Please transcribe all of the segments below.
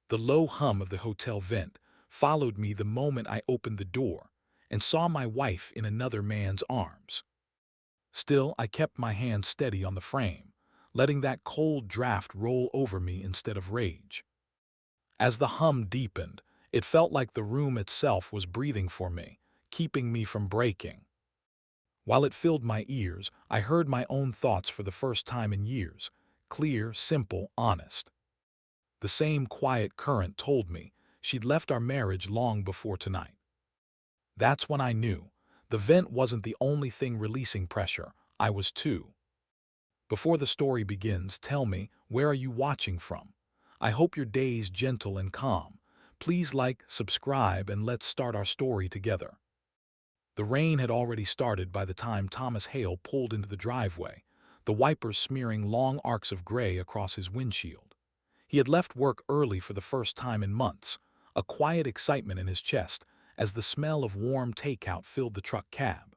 The low hum of the hotel vent followed me the moment I opened the door and saw my wife in another man's arms. Still, I kept my hand steady on the frame, letting that cold draft roll over me instead of rage. As the hum deepened, it felt like the room itself was breathing for me, keeping me from breaking. While it filled my ears, I heard my own thoughts for the first time in years, clear, simple, honest. The same quiet current told me she'd left our marriage long before tonight. That's when I knew the vent wasn't the only thing releasing pressure, I was too. Before the story begins, tell me, where are you watching from? I hope your day's gentle and calm. Please like, subscribe, and let's start our story together. The rain had already started by the time Thomas Hale pulled into the driveway, the wipers smearing long arcs of gray across his windshield. He had left work early for the first time in months, a quiet excitement in his chest as the smell of warm takeout filled the truck cab.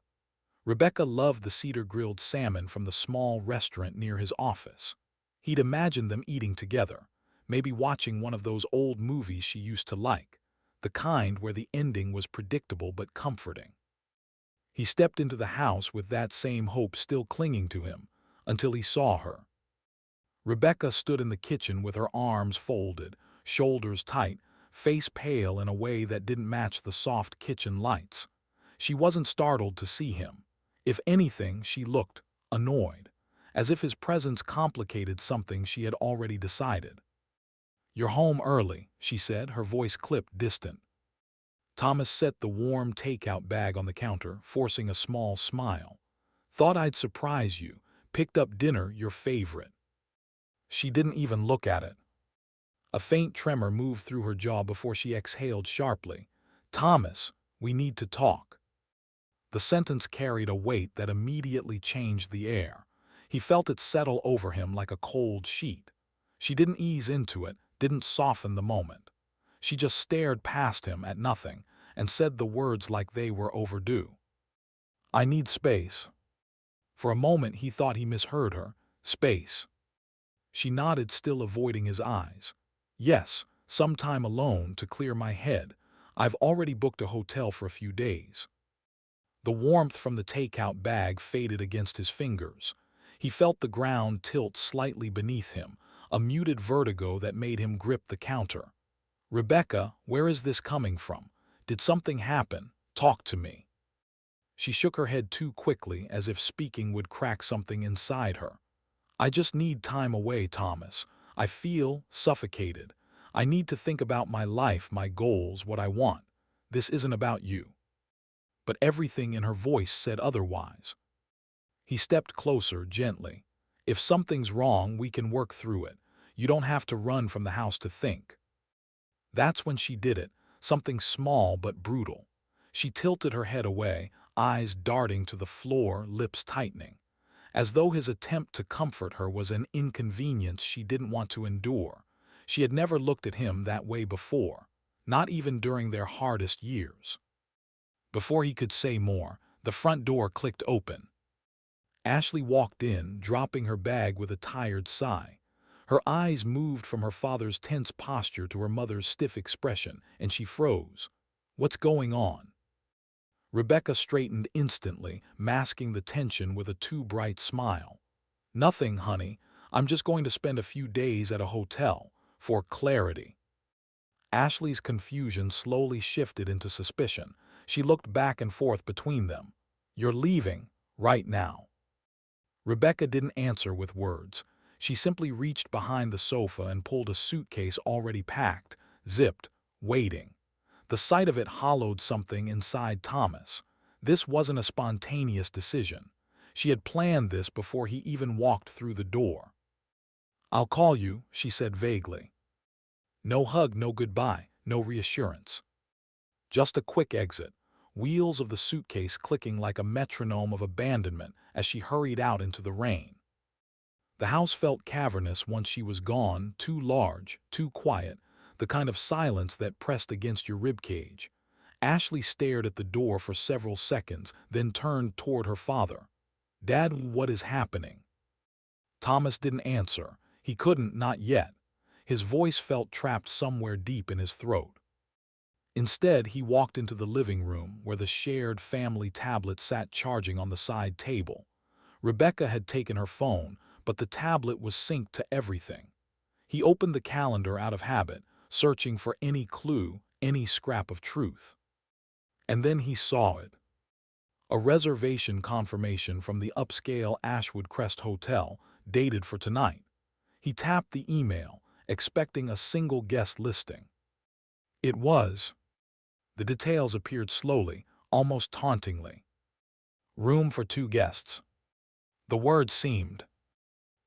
Rebecca loved the cedar-grilled salmon from the small restaurant near his office. He'd imagined them eating together, maybe watching one of those old movies she used to like, the kind where the ending was predictable but comforting. He stepped into the house with that same hope still clinging to him, until he saw her. Rebecca stood in the kitchen with her arms folded, shoulders tight, face pale in a way that didn't match the soft kitchen lights. She wasn't startled to see him. If anything, she looked annoyed, as if his presence complicated something she had already decided. "You're home early," she said, her voice clipped distant. Thomas set the warm takeout bag on the counter, forcing a small smile. "Thought I'd surprise you. Picked up dinner, your favorite." She didn't even look at it. A faint tremor moved through her jaw before she exhaled sharply. "Thomas, we need to talk." The sentence carried a weight that immediately changed the air. He felt it settle over him like a cold sheet. She didn't ease into it, didn't soften the moment. She just stared past him at nothing and said the words like they were overdue. "I need space." For a moment he thought he misheard her. Space. She nodded, still avoiding his eyes. "Yes, some time alone to clear my head. I've already booked a hotel for a few days." The warmth from the takeout bag faded against his fingers. He felt the ground tilt slightly beneath him, a muted vertigo that made him grip the counter. "Rebecca, where is this coming from? Did something happen? Talk to me." She shook her head too quickly, as if speaking would crack something inside her. "I just need time away, Thomas. I feel suffocated. I need to think about my life, my goals, what I want. This isn't about you." But everything in her voice said otherwise. He stepped closer, gently. "If something's wrong, we can work through it. You don't have to run from the house to think." That's when she did it, something small but brutal. She tilted her head away, eyes darting to the floor, lips tightening, as though his attempt to comfort her was an inconvenience she didn't want to endure. She had never looked at him that way before, not even during their hardest years. Before he could say more, the front door clicked open. Ashley walked in, dropping her bag with a tired sigh. Her eyes moved from her father's tense posture to her mother's stiff expression, and she froze. "What's going on?" Rebecca straightened instantly, masking the tension with a too bright smile. "Nothing, honey. I'm just going to spend a few days at a hotel, for clarity." Ashley's confusion slowly shifted into suspicion. She looked back and forth between them. "You're leaving, right now." Rebecca didn't answer with words. She simply reached behind the sofa and pulled a suitcase already packed, zipped, waiting. The sight of it hollowed something inside Thomas. This wasn't a spontaneous decision. She had planned this before he even walked through the door. "I'll call you," she said vaguely. No hug, no goodbye, no reassurance. Just a quick exit, wheels of the suitcase clicking like a metronome of abandonment as she hurried out into the rain. The house felt cavernous once she was gone, too large, too quiet, the kind of silence that pressed against your ribcage. Ashley stared at the door for several seconds, then turned toward her father. "Dad, what is happening?" Thomas didn't answer. He couldn't, not yet. His voice felt trapped somewhere deep in his throat. Instead, he walked into the living room where the shared family tablet sat charging on the side table. Rebecca had taken her phone, but the tablet was synced to everything. He opened the calendar out of habit, searching for any clue, any scrap of truth. And then he saw it. A reservation confirmation from the upscale Ashwood Crest Hotel, dated for tonight. He tapped the email, expecting a single guest listing. It was. The details appeared slowly, almost tauntingly. Room for 2 guests. The words seemed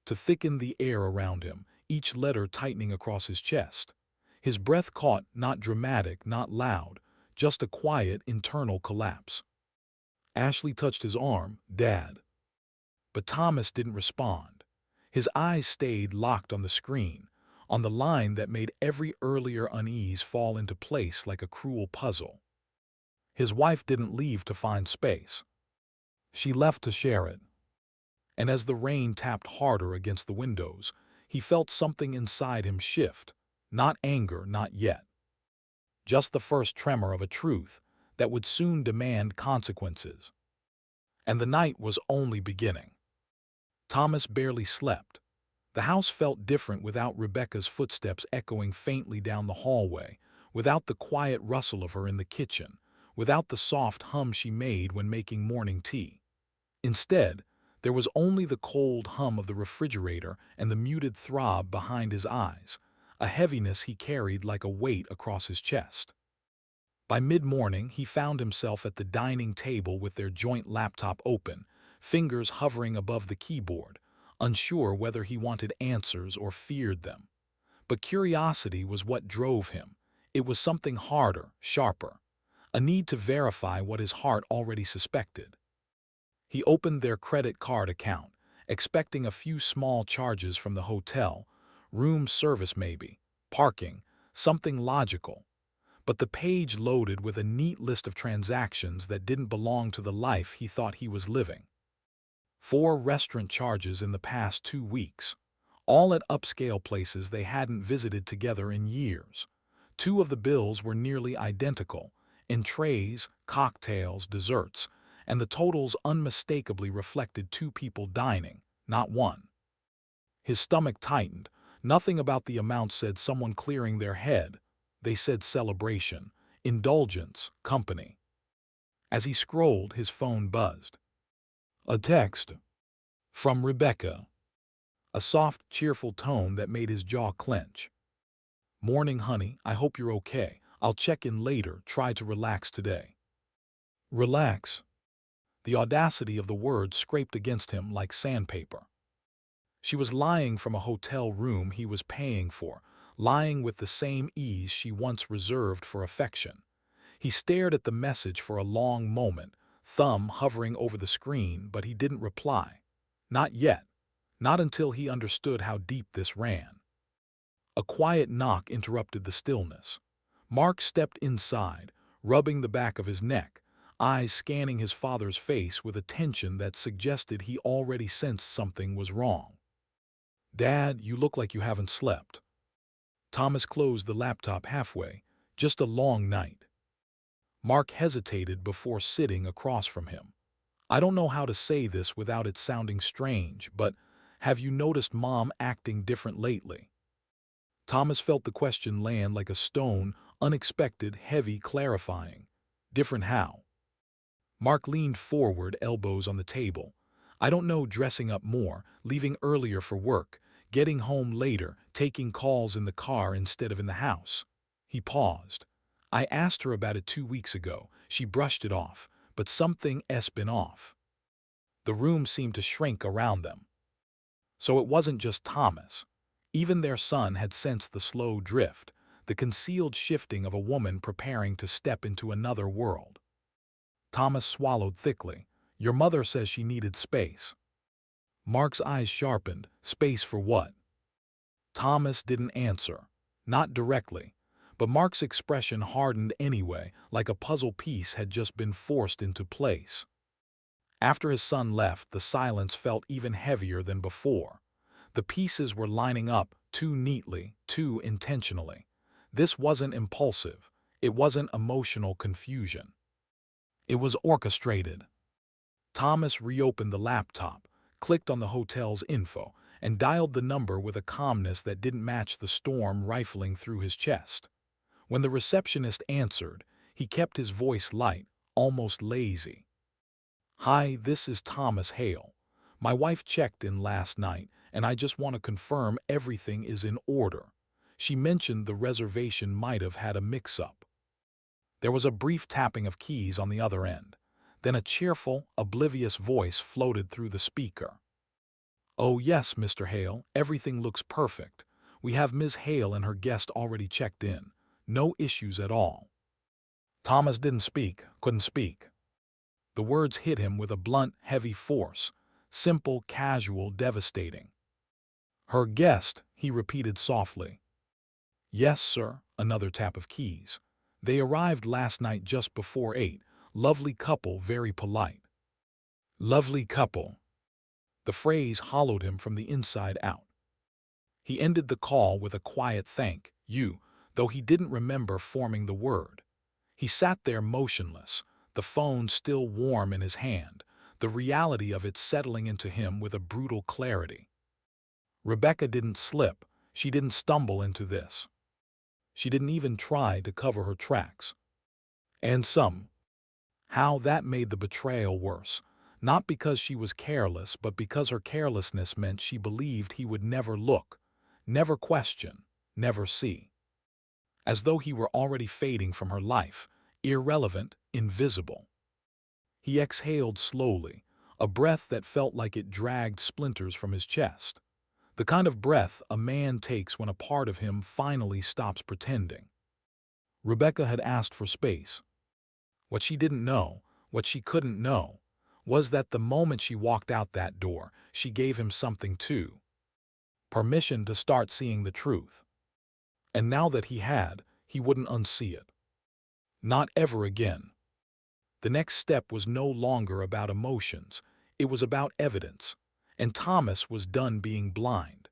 to thicken the air around him, each letter tightening across his chest. His breath caught, not dramatic, not loud, just a quiet internal collapse. Ashley touched his arm, "Dad." But Thomas didn't respond. His eyes stayed locked on the screen, on the line that made every earlier unease fall into place like a cruel puzzle. His wife didn't leave to find space. She left to share it. And as the rain tapped harder against the windows, he felt something inside him shift. Not anger, not yet. Just the first tremor of a truth that would soon demand consequences. And the night was only beginning. Thomas barely slept. The house felt different without Rebecca's footsteps echoing faintly down the hallway, without the quiet rustle of her in the kitchen, without the soft hum she made when making morning tea. Instead, there was only the cold hum of the refrigerator and the muted throb behind his eyes, a heaviness he carried like a weight across his chest. By mid-morning, he found himself at the dining table with their joint laptop open, fingers hovering above the keyboard, unsure whether he wanted answers or feared them. But curiosity was what drove him. It was something harder, sharper, a need to verify what his heart already suspected. He opened their credit card account, expecting a few small charges from the hotel, room service maybe, parking, something logical. But the page loaded with a neat list of transactions that didn't belong to the life he thought he was living. 4 restaurant charges in the past 2 weeks, all at upscale places they hadn't visited together in years. 2 of the bills were nearly identical, entrees, cocktails, desserts, and the totals unmistakably reflected 2 people dining, not one. His stomach tightened. Nothing about the amount said someone clearing their head. They said celebration, indulgence, company. As he scrolled, his phone buzzed. A text. From Rebecca. A soft, cheerful tone that made his jaw clench. "Morning, honey, I hope you're okay. I'll check in later, try to relax today." Relax. The audacity of the word scraped against him like sandpaper. She was lying from a hotel room he was paying for, lying with the same ease she once reserved for affection. He stared at the message for a long moment, thumb hovering over the screen, but he didn't reply. Not yet. Not until he understood how deep this ran. A quiet knock interrupted the stillness. Mark stepped inside, rubbing the back of his neck, eyes scanning his father's face with a tension that suggested he already sensed something was wrong. "Dad, you look like you haven't slept." Thomas closed the laptop halfway. "Just a long night." Mark hesitated before sitting across from him. "I don't know how to say this without it sounding strange, but have you noticed Mom acting different lately?" Thomas felt the question land like a stone, unexpected, heavy, clarifying. Different how? Mark leaned forward, elbows on the table. "I don't know, dressing up more, leaving earlier for work, getting home later, taking calls in the car instead of in the house." He paused. "I asked her about it 2 weeks ago. She brushed it off, but something's been off." The room seemed to shrink around them. So it wasn't just Thomas. Even their son had sensed the slow drift, the concealed shifting of a woman preparing to step into another world. Thomas swallowed thickly. "Your mother says she needed space." Mark's eyes sharpened. Space for what? Thomas didn't answer. Not directly. But Mark's expression hardened anyway, like a puzzle piece had just been forced into place. After his son left, the silence felt even heavier than before. The pieces were lining up too neatly, too intentionally. This wasn't impulsive. It wasn't emotional confusion. It was orchestrated. Thomas reopened the laptop, clicked on the hotel's info, and dialed the number with a calmness that didn't match the storm rifling through his chest. When the receptionist answered, he kept his voice light, almost lazy. "Hi, this is Thomas Hale. My wife checked in last night, and I just want to confirm everything is in order. She mentioned the reservation might have had a mix-up." There was a brief tapping of keys on the other end. Then a cheerful, oblivious voice floated through the speaker. "Oh yes, Mr. Hale, everything looks perfect. We have Ms. Hale and her guest already checked in. No issues at all." Thomas didn't speak, couldn't speak. The words hit him with a blunt, heavy force. Simple, casual, devastating. "Her guest," he repeated softly. "Yes, sir," another tap of keys. "They arrived last night just before 8. Lovely couple, very polite." Lovely couple. The phrase hollowed him from the inside out. He ended the call with a quiet thank you, though he didn't remember forming the word. He sat there motionless, the phone still warm in his hand, the reality of it settling into him with a brutal clarity. Rebecca didn't slip. She didn't stumble into this. She didn't even try to cover her tracks. And somehow that made the betrayal worse, not because she was careless, but because her carelessness meant she believed he would never look, never question, never see. As though he were already fading from her life, irrelevant, invisible. He exhaled slowly, a breath that felt like it dragged splinters from his chest. The kind of breath a man takes when a part of him finally stops pretending. Rebecca had asked for space. What she didn't know, what she couldn't know, was that the moment she walked out that door, she gave him something too. Permission to start seeing the truth. And now that he had, he wouldn't unsee it. Not ever again. The next step was no longer about emotions. It was about evidence. And Thomas was done being blind.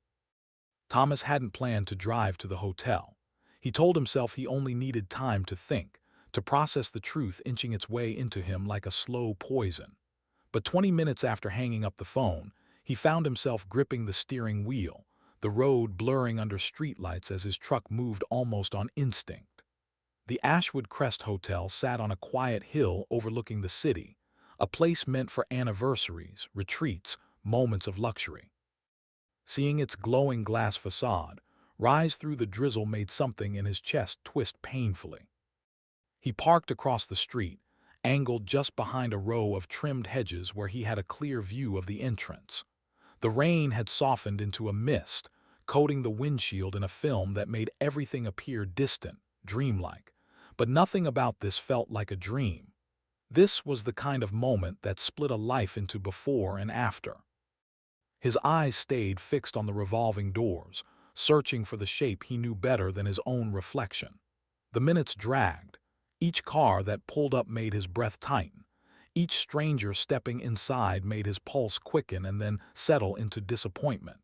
Thomas hadn't planned to drive to the hotel. He told himself he only needed time to think, to process the truth inching its way into him like a slow poison. But 20 minutes after hanging up the phone, he found himself gripping the steering wheel, the road blurring under streetlights as his truck moved almost on instinct. The Ashwood Crest Hotel sat on a quiet hill overlooking the city, a place meant for anniversaries, retreats, moments of luxury. Seeing its glowing glass facade rise through the drizzle made something in his chest twist painfully. He parked across the street, angled just behind a row of trimmed hedges where he had a clear view of the entrance. The rain had softened into a mist, coating the windshield in a film that made everything appear distant, dreamlike. But nothing about this felt like a dream. This was the kind of moment that split a life into before and after. His eyes stayed fixed on the revolving doors, searching for the shape he knew better than his own reflection. The minutes dragged. Each car that pulled up made his breath tighten. Each stranger stepping inside made his pulse quicken and then settle into disappointment.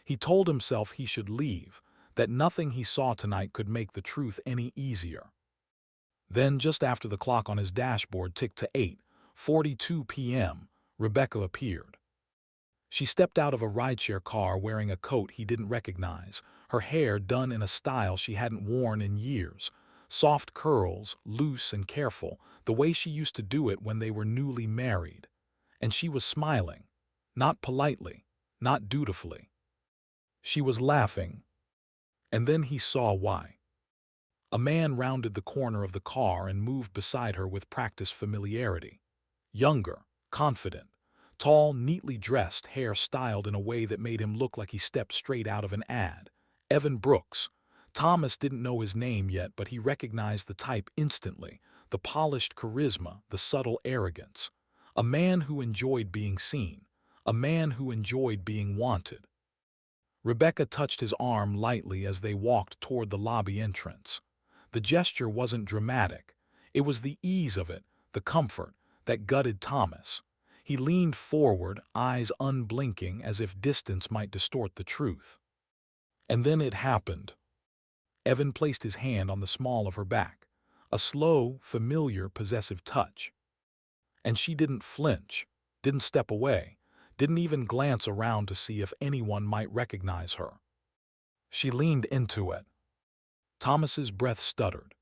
He told himself he should leave, that nothing he saw tonight could make the truth any easier. Then, just after the clock on his dashboard ticked to 8:42 p.m., Rebecca appeared. She stepped out of a rideshare car wearing a coat he didn't recognize, her hair done in a style she hadn't worn in years. Soft curls, loose and careful, the way she used to do it when they were newly married. And she was smiling, not politely, not dutifully. She was laughing. And then he saw why. A man rounded the corner of the car and moved beside her with practiced familiarity. Younger, confident, tall, neatly dressed, hair styled in a way that made him look like he stepped straight out of an ad. Evan Brooks. Thomas didn't know his name yet, but he recognized the type instantly, the polished charisma, the subtle arrogance. A man who enjoyed being seen, a man who enjoyed being wanted. Rebecca touched his arm lightly as they walked toward the lobby entrance. The gesture wasn't dramatic. It was the ease of it, the comfort, that gutted Thomas. He leaned forward, eyes unblinking as if distance might distort the truth. And then it happened. Evan placed his hand on the small of her back, a slow, familiar, possessive touch. And she didn't flinch, didn't step away, didn't even glance around to see if anyone might recognize her. She leaned into it. Thomas's breath stuttered.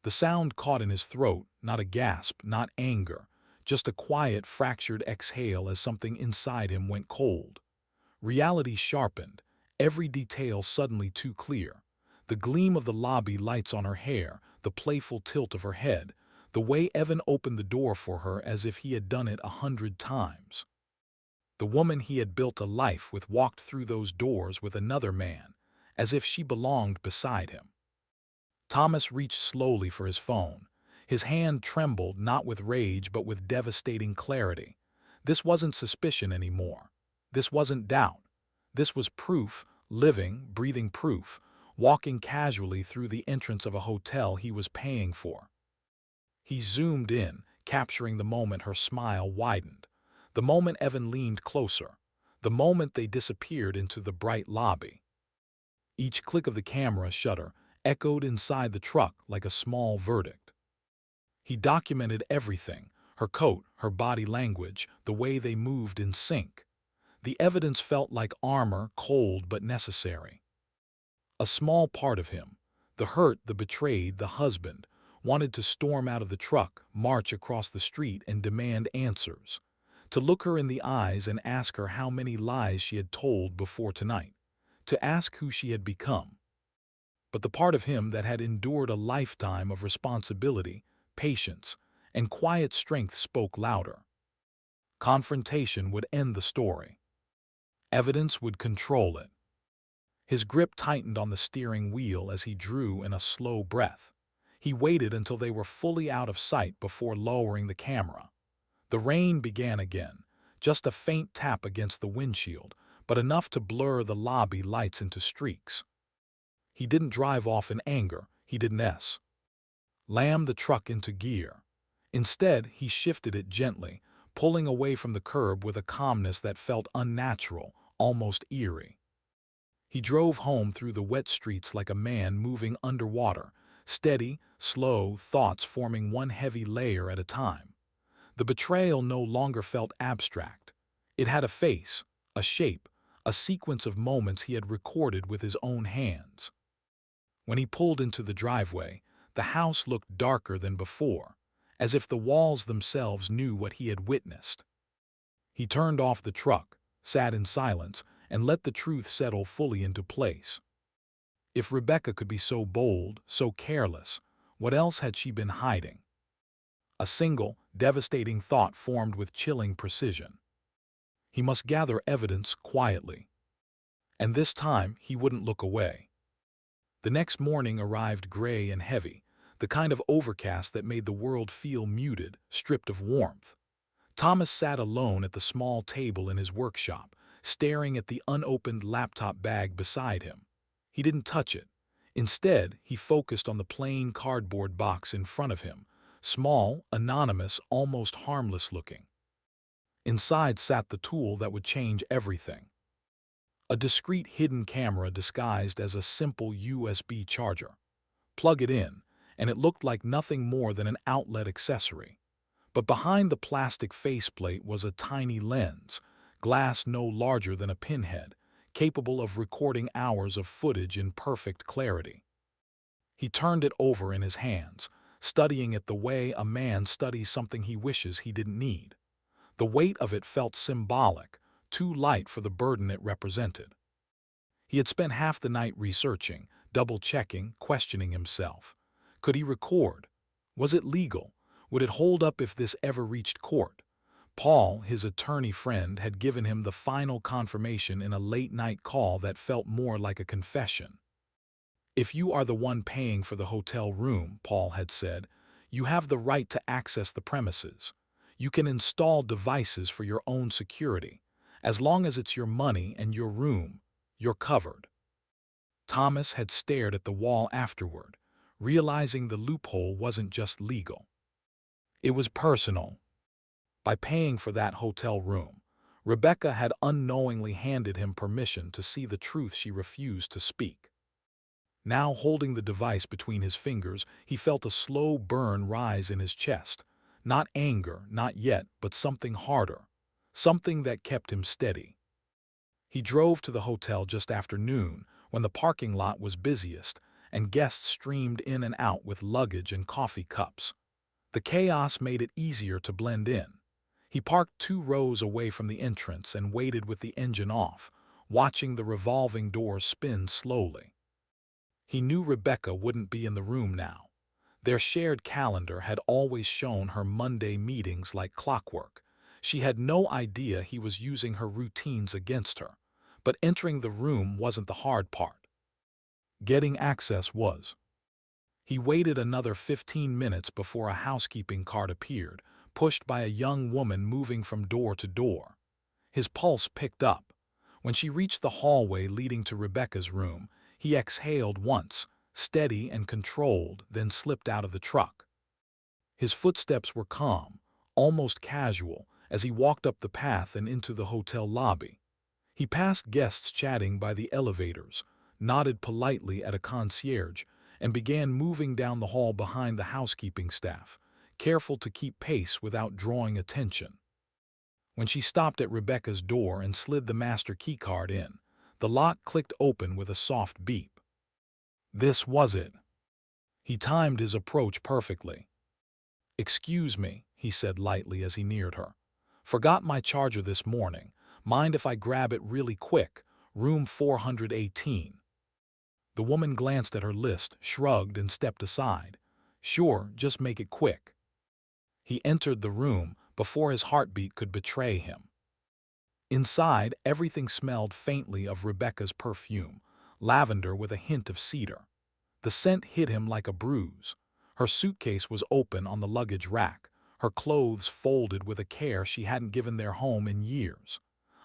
The sound caught in his throat, not a gasp, not anger, just a quiet, fractured exhale as something inside him went cold. Reality sharpened, every detail suddenly too clear. The gleam of the lobby lights on her hair, the playful tilt of her head, the way Evan opened the door for her as if he had done it 100 times. The woman he had built a life with walked through those doors with another man, as if she belonged beside him. Thomas reached slowly for his phone. His hand trembled not with rage but with devastating clarity. This wasn't suspicion anymore. This wasn't doubt. This was proof, living, breathing proof, walking casually through the entrance of a hotel he was paying for. He zoomed in, capturing the moment her smile widened, the moment Evan leaned closer, the moment they disappeared into the bright lobby. Each click of the camera shutter echoed inside the truck like a small verdict. He documented everything, her coat, her body language, the way they moved in sync. The evidence felt like armor, cold but necessary. A small part of him, the hurt, the betrayed, the husband, wanted to storm out of the truck, march across the street and demand answers, to look her in the eyes and ask her how many lies she had told before tonight, to ask who she had become. But the part of him that had endured a lifetime of responsibility, patience, and quiet strength spoke louder. Confrontation would end the story. Evidence would control it. His grip tightened on the steering wheel as he drew in a slow breath. He waited until they were fully out of sight before lowering the camera. The rain began again, just a faint tap against the windshield, but enough to blur the lobby lights into streaks. He didn't drive off in anger, he didn't slam the truck into gear. Instead, he shifted it gently, pulling away from the curb with a calmness that felt unnatural, almost eerie. He drove home through the wet streets like a man moving underwater, steady, slow, thoughts forming one heavy layer at a time. The betrayal no longer felt abstract. It had a face, a shape, a sequence of moments he had recorded with his own hands. When he pulled into the driveway, the house looked darker than before, as if the walls themselves knew what he had witnessed. He turned off the truck, sat in silence, and let the truth settle fully into place. If Rebecca could be so bold, so careless, what else had she been hiding? A single, devastating thought formed with chilling precision. He must gather evidence quietly. And this time he wouldn't look away. The next morning arrived gray and heavy, the kind of overcast that made the world feel muted, stripped of warmth. Thomas sat alone at the small table in his workshop, staring at the unopened laptop bag beside him. He didn't touch it. Instead, he focused on the plain cardboard box in front of him, small, anonymous, almost harmless looking. Inside sat the tool that would change everything. A discreet hidden camera disguised as a simple USB charger. Plug it in, and it looked like nothing more than an outlet accessory. But behind the plastic faceplate was a tiny lens, glass no larger than a pinhead, capable of recording hours of footage in perfect clarity. He turned it over in his hands, studying it the way a man studies something he wishes he didn't need. The weight of it felt symbolic, too light for the burden it represented. He had spent half the night researching, double-checking, questioning himself. Could he record? Was it legal? Would it hold up if this ever reached court? Paul, his attorney friend, had given him the final confirmation in a late-night call that felt more like a confession. If you are the one paying for the hotel room, Paul had said, you have the right to access the premises. You can install devices for your own security. As long as it's your money and your room, you're covered. Thomas had stared at the wall afterward, realizing the loophole wasn't just legal. It was personal. By paying for that hotel room, Rebecca had unknowingly handed him permission to see the truth she refused to speak. Now, holding the device between his fingers, he felt a slow burn rise in his chest. Not anger, not yet, but something harder. Something that kept him steady. He drove to the hotel just after noon, when the parking lot was busiest, and guests streamed in and out with luggage and coffee cups. The chaos made it easier to blend in. He parked 2 rows away from the entrance and waited with the engine off, watching the revolving doors spin slowly. He knew Rebecca wouldn't be in the room now. Their shared calendar had always shown her Monday meetings like clockwork. She had no idea he was using her routines against her. But entering the room wasn't the hard part. Getting access was. He waited another 15 minutes before a housekeeping cart appeared, pushed by a young woman moving from door to door. His pulse picked up. When she reached the hallway leading to Rebecca's room, he exhaled once, steady and controlled, then slipped out of the truck. His footsteps were calm, almost casual, as he walked up the path and into the hotel lobby. He passed guests chatting by the elevators, nodded politely at a concierge, and began moving down the hall behind the housekeeping staff, careful to keep pace without drawing attention. When she stopped at Rebecca's door and slid the master keycard in, the lock clicked open with a soft beep. This was it. He timed his approach perfectly. "Excuse me," he said lightly as he neared her. "Forgot my charger this morning. Mind if I grab it really quick? Room 418. The woman glanced at her list, shrugged, and stepped aside. "Sure, just make it quick." He entered the room before his heartbeat could betray him. Inside, everything smelled faintly of Rebecca's perfume, lavender with a hint of cedar. The scent hit him like a bruise. Her suitcase was open on the luggage rack, her clothes folded with a care she hadn't given their home in years.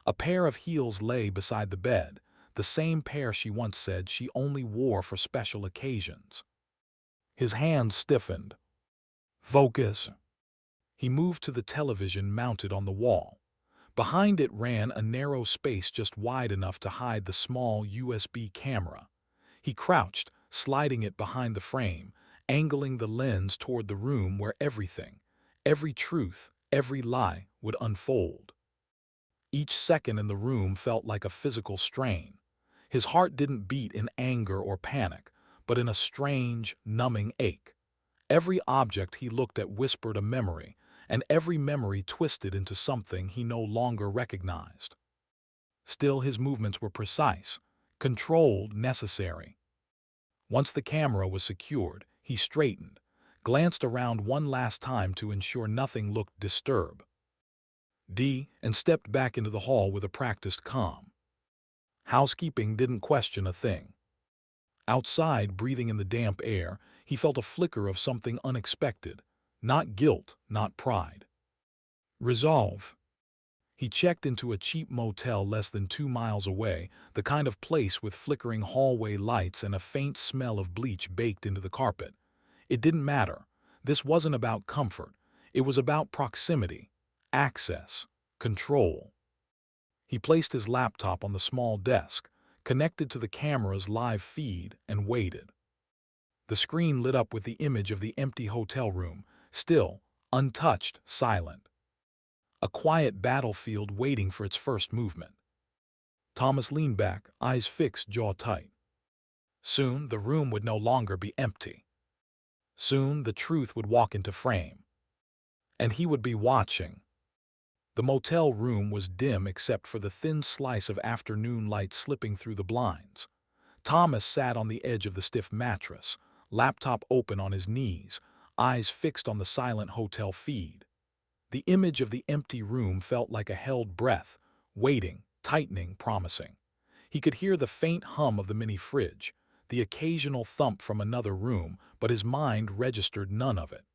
A pair of heels lay beside the bed, the same pair she once said she only wore for special occasions. His hands stiffened. "Focus." He moved to the television mounted on the wall. Behind it ran a narrow space just wide enough to hide the small USB camera. He crouched, sliding it behind the frame, angling the lens toward the room where everything, every truth, every lie would unfold. Each second in the room felt like a physical strain. His heart didn't beat in anger or panic, but in a strange, numbing ache. Every object he looked at whispered a memory, and every memory twisted into something he no longer recognized. Still, his movements were precise, controlled, necessary. Once the camera was secured, he straightened, glanced around one last time to ensure nothing looked disturbed, and stepped back into the hall with a practiced calm. Housekeeping didn't question a thing. Outside, breathing in the damp air, he felt a flicker of something unexpected. Not guilt, not pride. Resolve. He checked into a cheap motel less than 2 miles away, the kind of place with flickering hallway lights and a faint smell of bleach baked into the carpet. It didn't matter. This wasn't about comfort. It was about proximity, access, control. He placed his laptop on the small desk, connected to the camera's live feed, and waited. The screen lit up with the image of the empty hotel room, still, untouched, silent. A quiet battlefield waiting for its first movement. Thomas leaned back, eyes fixed, jaw tight. Soon, the room would no longer be empty. Soon, the truth would walk into frame. And he would be watching. The motel room was dim except for the thin slice of afternoon light slipping through the blinds. Thomas sat on the edge of the stiff mattress, laptop open on his knees, eyes fixed on the silent hotel feed. The image of the empty room felt like a held breath, waiting, tightening, promising. He could hear the faint hum of the mini fridge, the occasional thump from another room, but his mind registered none of it.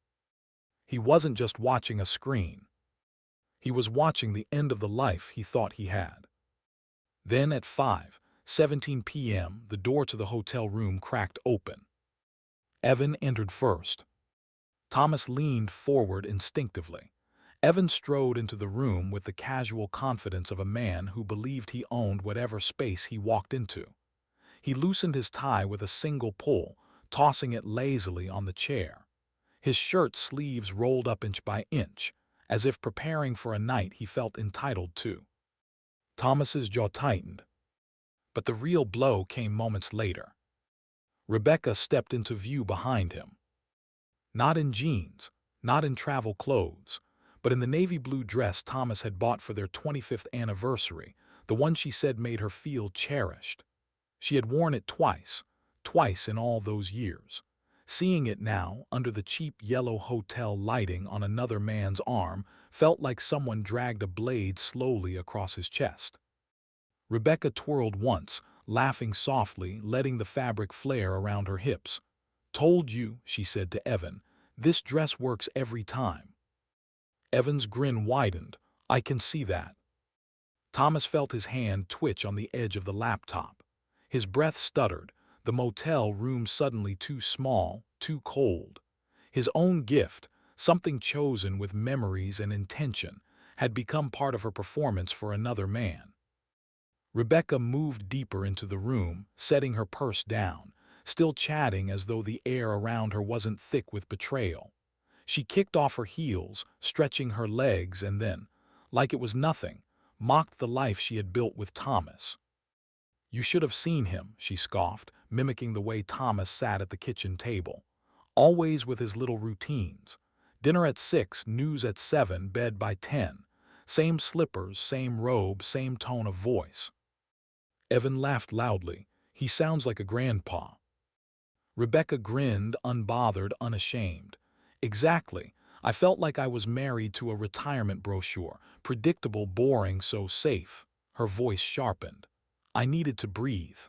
He wasn't just watching a screen. He was watching the end of the life he thought he had. Then at 5:17 p.m., the door to the hotel room cracked open. Evan entered first. Thomas leaned forward instinctively. Evan strode into the room with the casual confidence of a man who believed he owned whatever space he walked into. He loosened his tie with a single pull, tossing it lazily on the chair. His shirt sleeves rolled up inch by inch, as if preparing for a night he felt entitled to. Thomas's jaw tightened. But the real blow came moments later. Rebecca stepped into view behind him. Not in jeans, not in travel clothes, but in the navy blue dress Thomas had bought for their 25th anniversary, the one she said made her feel cherished. She had worn it twice in all those years. Seeing it now, under the cheap yellow hotel lighting on another man's arm, felt like someone dragged a blade slowly across his chest. Rebecca twirled once, laughing softly, letting the fabric flare around her hips. "Told you," she said to Evan, "this dress works every time." Evan's grin widened. "I can see that." Thomas felt his hand twitch on the edge of the laptop. His breath stuttered, the motel room suddenly too small, too cold. His own gift, something chosen with memories and intention, had become part of her performance for another man. Rebecca moved deeper into the room, setting her purse down, still chatting as though the air around her wasn't thick with betrayal. She kicked off her heels, stretching her legs, and then, like it was nothing, mocked the life she had built with Thomas. "You should have seen him," she scoffed, mimicking the way Thomas sat at the kitchen table. Always with his little routines. Dinner at 6, news at 7, bed by 10. Same slippers, same robe, same tone of voice. Evan laughed loudly. "He sounds like a grandpa." Rebecca grinned, unbothered, unashamed. "Exactly. I felt like I was married to a retirement brochure, predictable, boring, so safe." Her voice sharpened. "I needed to breathe."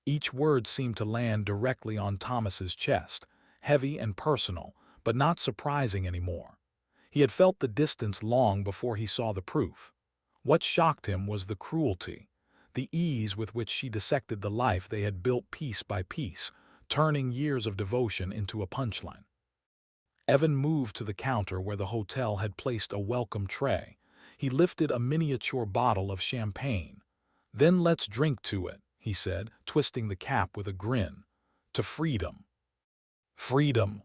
Each word seemed to land directly on Thomas's chest, heavy and personal, but not surprising anymore. He had felt the distance long before he saw the proof. What shocked him was the cruelty, the ease with which she dissected the life they had built piece by piece, turning years of devotion into a punchline. Evan moved to the counter where the hotel had placed a welcome tray. He lifted a miniature bottle of champagne. "Then let's drink to it," he said, twisting the cap with a grin. "To freedom." Freedom.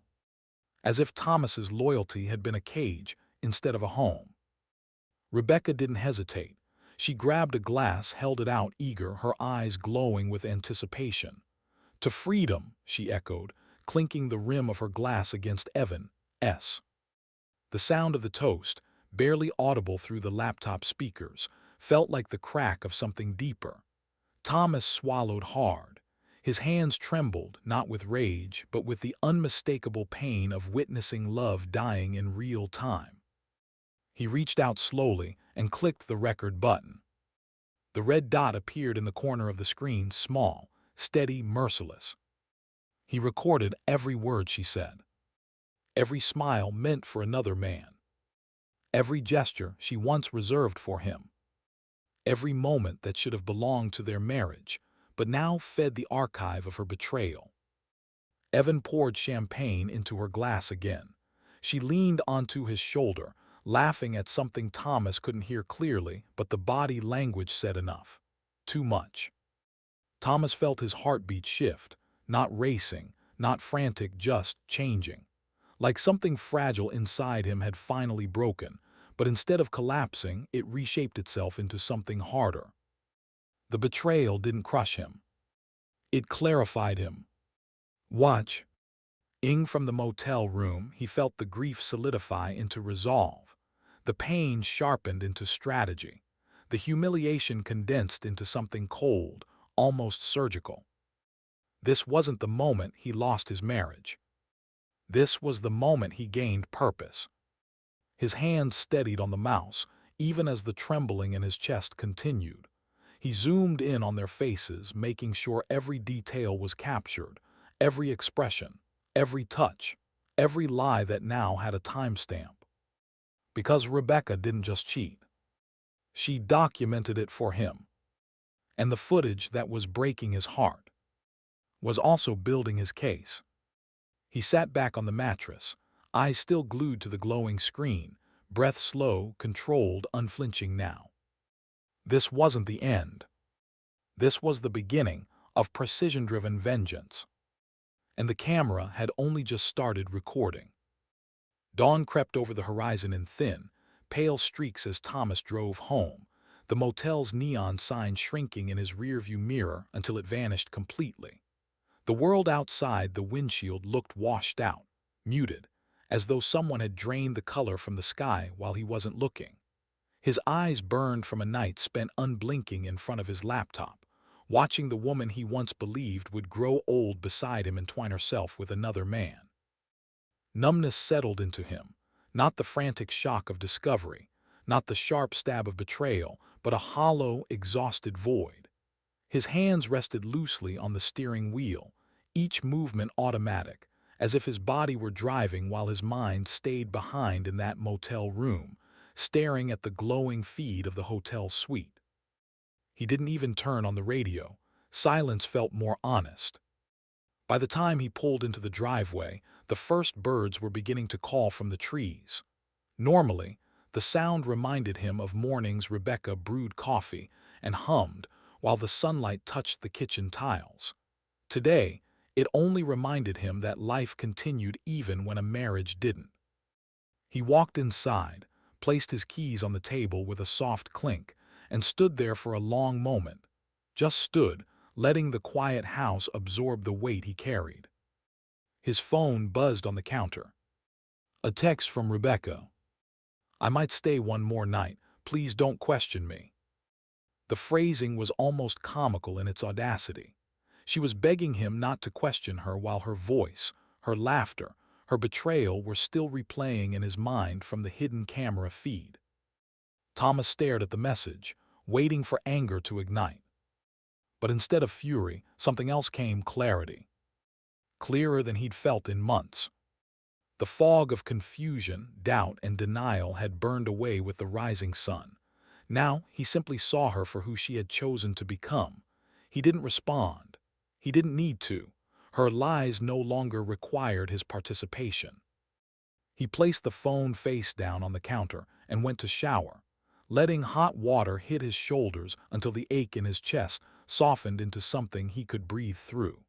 As if Thomas's loyalty had been a cage instead of a home. Rebecca didn't hesitate. She grabbed a glass, held it out eager, her eyes glowing with anticipation. "To freedom," she echoed, clinking the rim of her glass against Evan's. The sound of the toast, barely audible through the laptop speakers, felt like the crack of something deeper. Thomas swallowed hard. His hands trembled, not with rage, but with the unmistakable pain of witnessing love dying in real time. He reached out slowly and clicked the record button. The red dot appeared in the corner of the screen, small, steady, merciless. He recorded every word she said. Every smile meant for another man. Every gesture she once reserved for him. Every moment that should have belonged to their marriage, but now fed the archive of her betrayal. Evan poured champagne into her glass again. She leaned onto his shoulder, laughing at something Thomas couldn't hear clearly, but the body language said enough. Too much. Thomas felt his heartbeat shift, not racing, not frantic, just changing. Like something fragile inside him had finally broken, but instead of collapsing, it reshaped itself into something harder. The betrayal didn't crush him. It clarified him. "Watch." Ing from the motel room, he felt the grief solidify into resolve. The pain sharpened into strategy. The humiliation condensed into something cold, almost surgical. This wasn't the moment he lost his marriage. This was the moment he gained purpose. His hand steadied on the mouse, even as the trembling in his chest continued. He zoomed in on their faces, making sure every detail was captured, every expression, every touch, every lie that now had a timestamp. Because Rebecca didn't just cheat. She documented it for him. And the footage that was breaking his heart was also building his case. He sat back on the mattress, eyes still glued to the glowing screen, breath slow, controlled, unflinching now. This wasn't the end. This was the beginning of precision-driven vengeance. And the camera had only just started recording. Dawn crept over the horizon in thin, pale streaks as Thomas drove home, the motel's neon sign shrinking in his rearview mirror until it vanished completely. The world outside the windshield looked washed out, muted, as though someone had drained the color from the sky while he wasn't looking. His eyes burned from a night spent unblinking in front of his laptop, watching the woman he once believed would grow old beside him and twine herself with another man. Numbness settled into him, not the frantic shock of discovery, not the sharp stab of betrayal, but a hollow, exhausted void. His hands rested loosely on the steering wheel, each movement automatic, as if his body were driving while his mind stayed behind in that motel room, staring at the glowing feed of the hotel suite. He didn't even turn on the radio. Silence felt more honest. By the time he pulled into the driveway, the first birds were beginning to call from the trees. Normally, the sound reminded him of mornings Rebecca brewed coffee and hummed while the sunlight touched the kitchen tiles. Today, it only reminded him that life continued even when a marriage didn't. He walked inside, placed his keys on the table with a soft clink, and stood there for a long moment. Just stood, letting the quiet house absorb the weight he carried. His phone buzzed on the counter. A text from Rebecca. "I might stay one more night. Please don't question me." The phrasing was almost comical in its audacity. She was begging him not to question her while her voice, her laughter, her betrayal were still replaying in his mind from the hidden camera feed. Thomas stared at the message, waiting for anger to ignite. But instead of fury, something else came: clarity. Clearer than he'd felt in months. The fog of confusion, doubt, and denial had burned away with the rising sun. Now he simply saw her for who she had chosen to become. He didn't respond. He didn't need to. Her lies no longer required his participation. He placed the phone face down on the counter and went to shower, letting hot water hit his shoulders until the ache in his chest softened into something he could breathe through.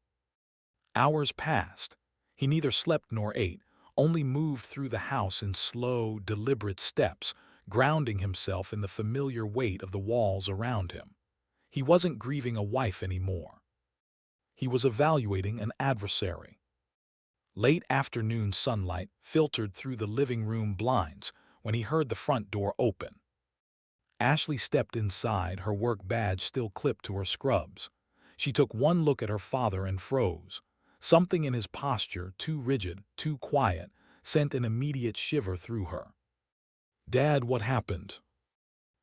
Hours passed. He neither slept nor ate, only moved through the house in slow, deliberate steps, grounding himself in the familiar weight of the walls around him. He wasn't grieving a wife anymore. He was evaluating an adversary. Late afternoon sunlight filtered through the living room blinds when he heard the front door open. Ashley stepped inside, her work badge still clipped to her scrubs. She took one look at her father and froze. Something in his posture, too rigid, too quiet, sent an immediate shiver through her. "Dad, what happened?"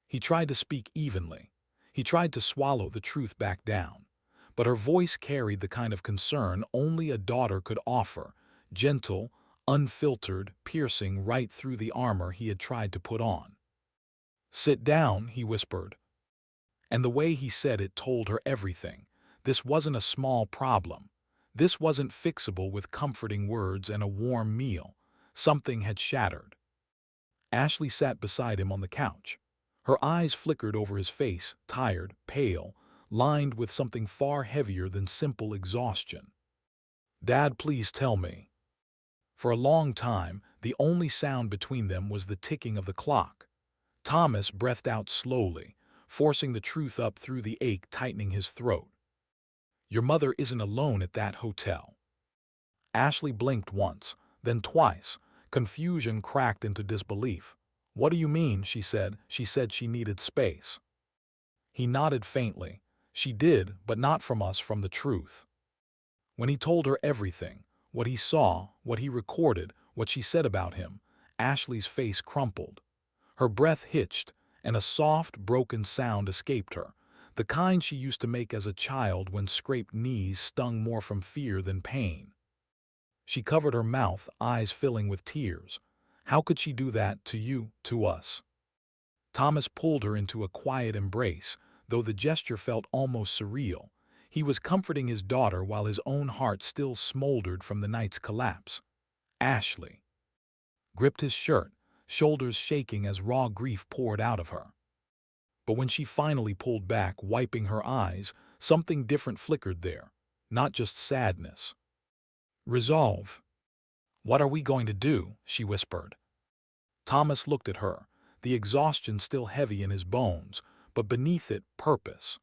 He tried to speak evenly. He tried to swallow the truth back down. But her voice carried the kind of concern only a daughter could offer, gentle, unfiltered, piercing right through the armor he had tried to put on. "Sit down," he whispered. And the way he said it told her everything. This wasn't a small problem. This wasn't fixable with comforting words and a warm meal. Something had shattered. Ashley sat beside him on the couch. Her eyes flickered over his face, tired, pale, lined with something far heavier than simple exhaustion. "Dad, please tell me." For a long time, the only sound between them was the ticking of the clock. Thomas breathed out slowly, forcing the truth up through the ache tightening his throat. "Your mother isn't alone at that hotel." Ashley blinked once, then twice. Confusion cracked into disbelief. "What do you mean?" she said. "She said she needed space." He nodded faintly. "She did, but not from us, from the truth." When he told her everything, what he saw, what he recorded, what she said about him, Ashley's face crumpled. Her breath hitched, and a soft, broken sound escaped her, the kind she used to make as a child when scraped knees stung more from fear than pain. She covered her mouth, eyes filling with tears. How could she do that to you, to us? Thomas pulled her into a quiet embrace, though the gesture felt almost surreal. He was comforting his daughter while his own heart still smoldered from the night's collapse. Ashley gripped his shirt, shoulders shaking as raw grief poured out of her. But when she finally pulled back, wiping her eyes, something different flickered there, not just sadness. Resolve. "What are we going to do?" she whispered. Thomas looked at her, the exhaustion still heavy in his bones, but beneath it, purpose.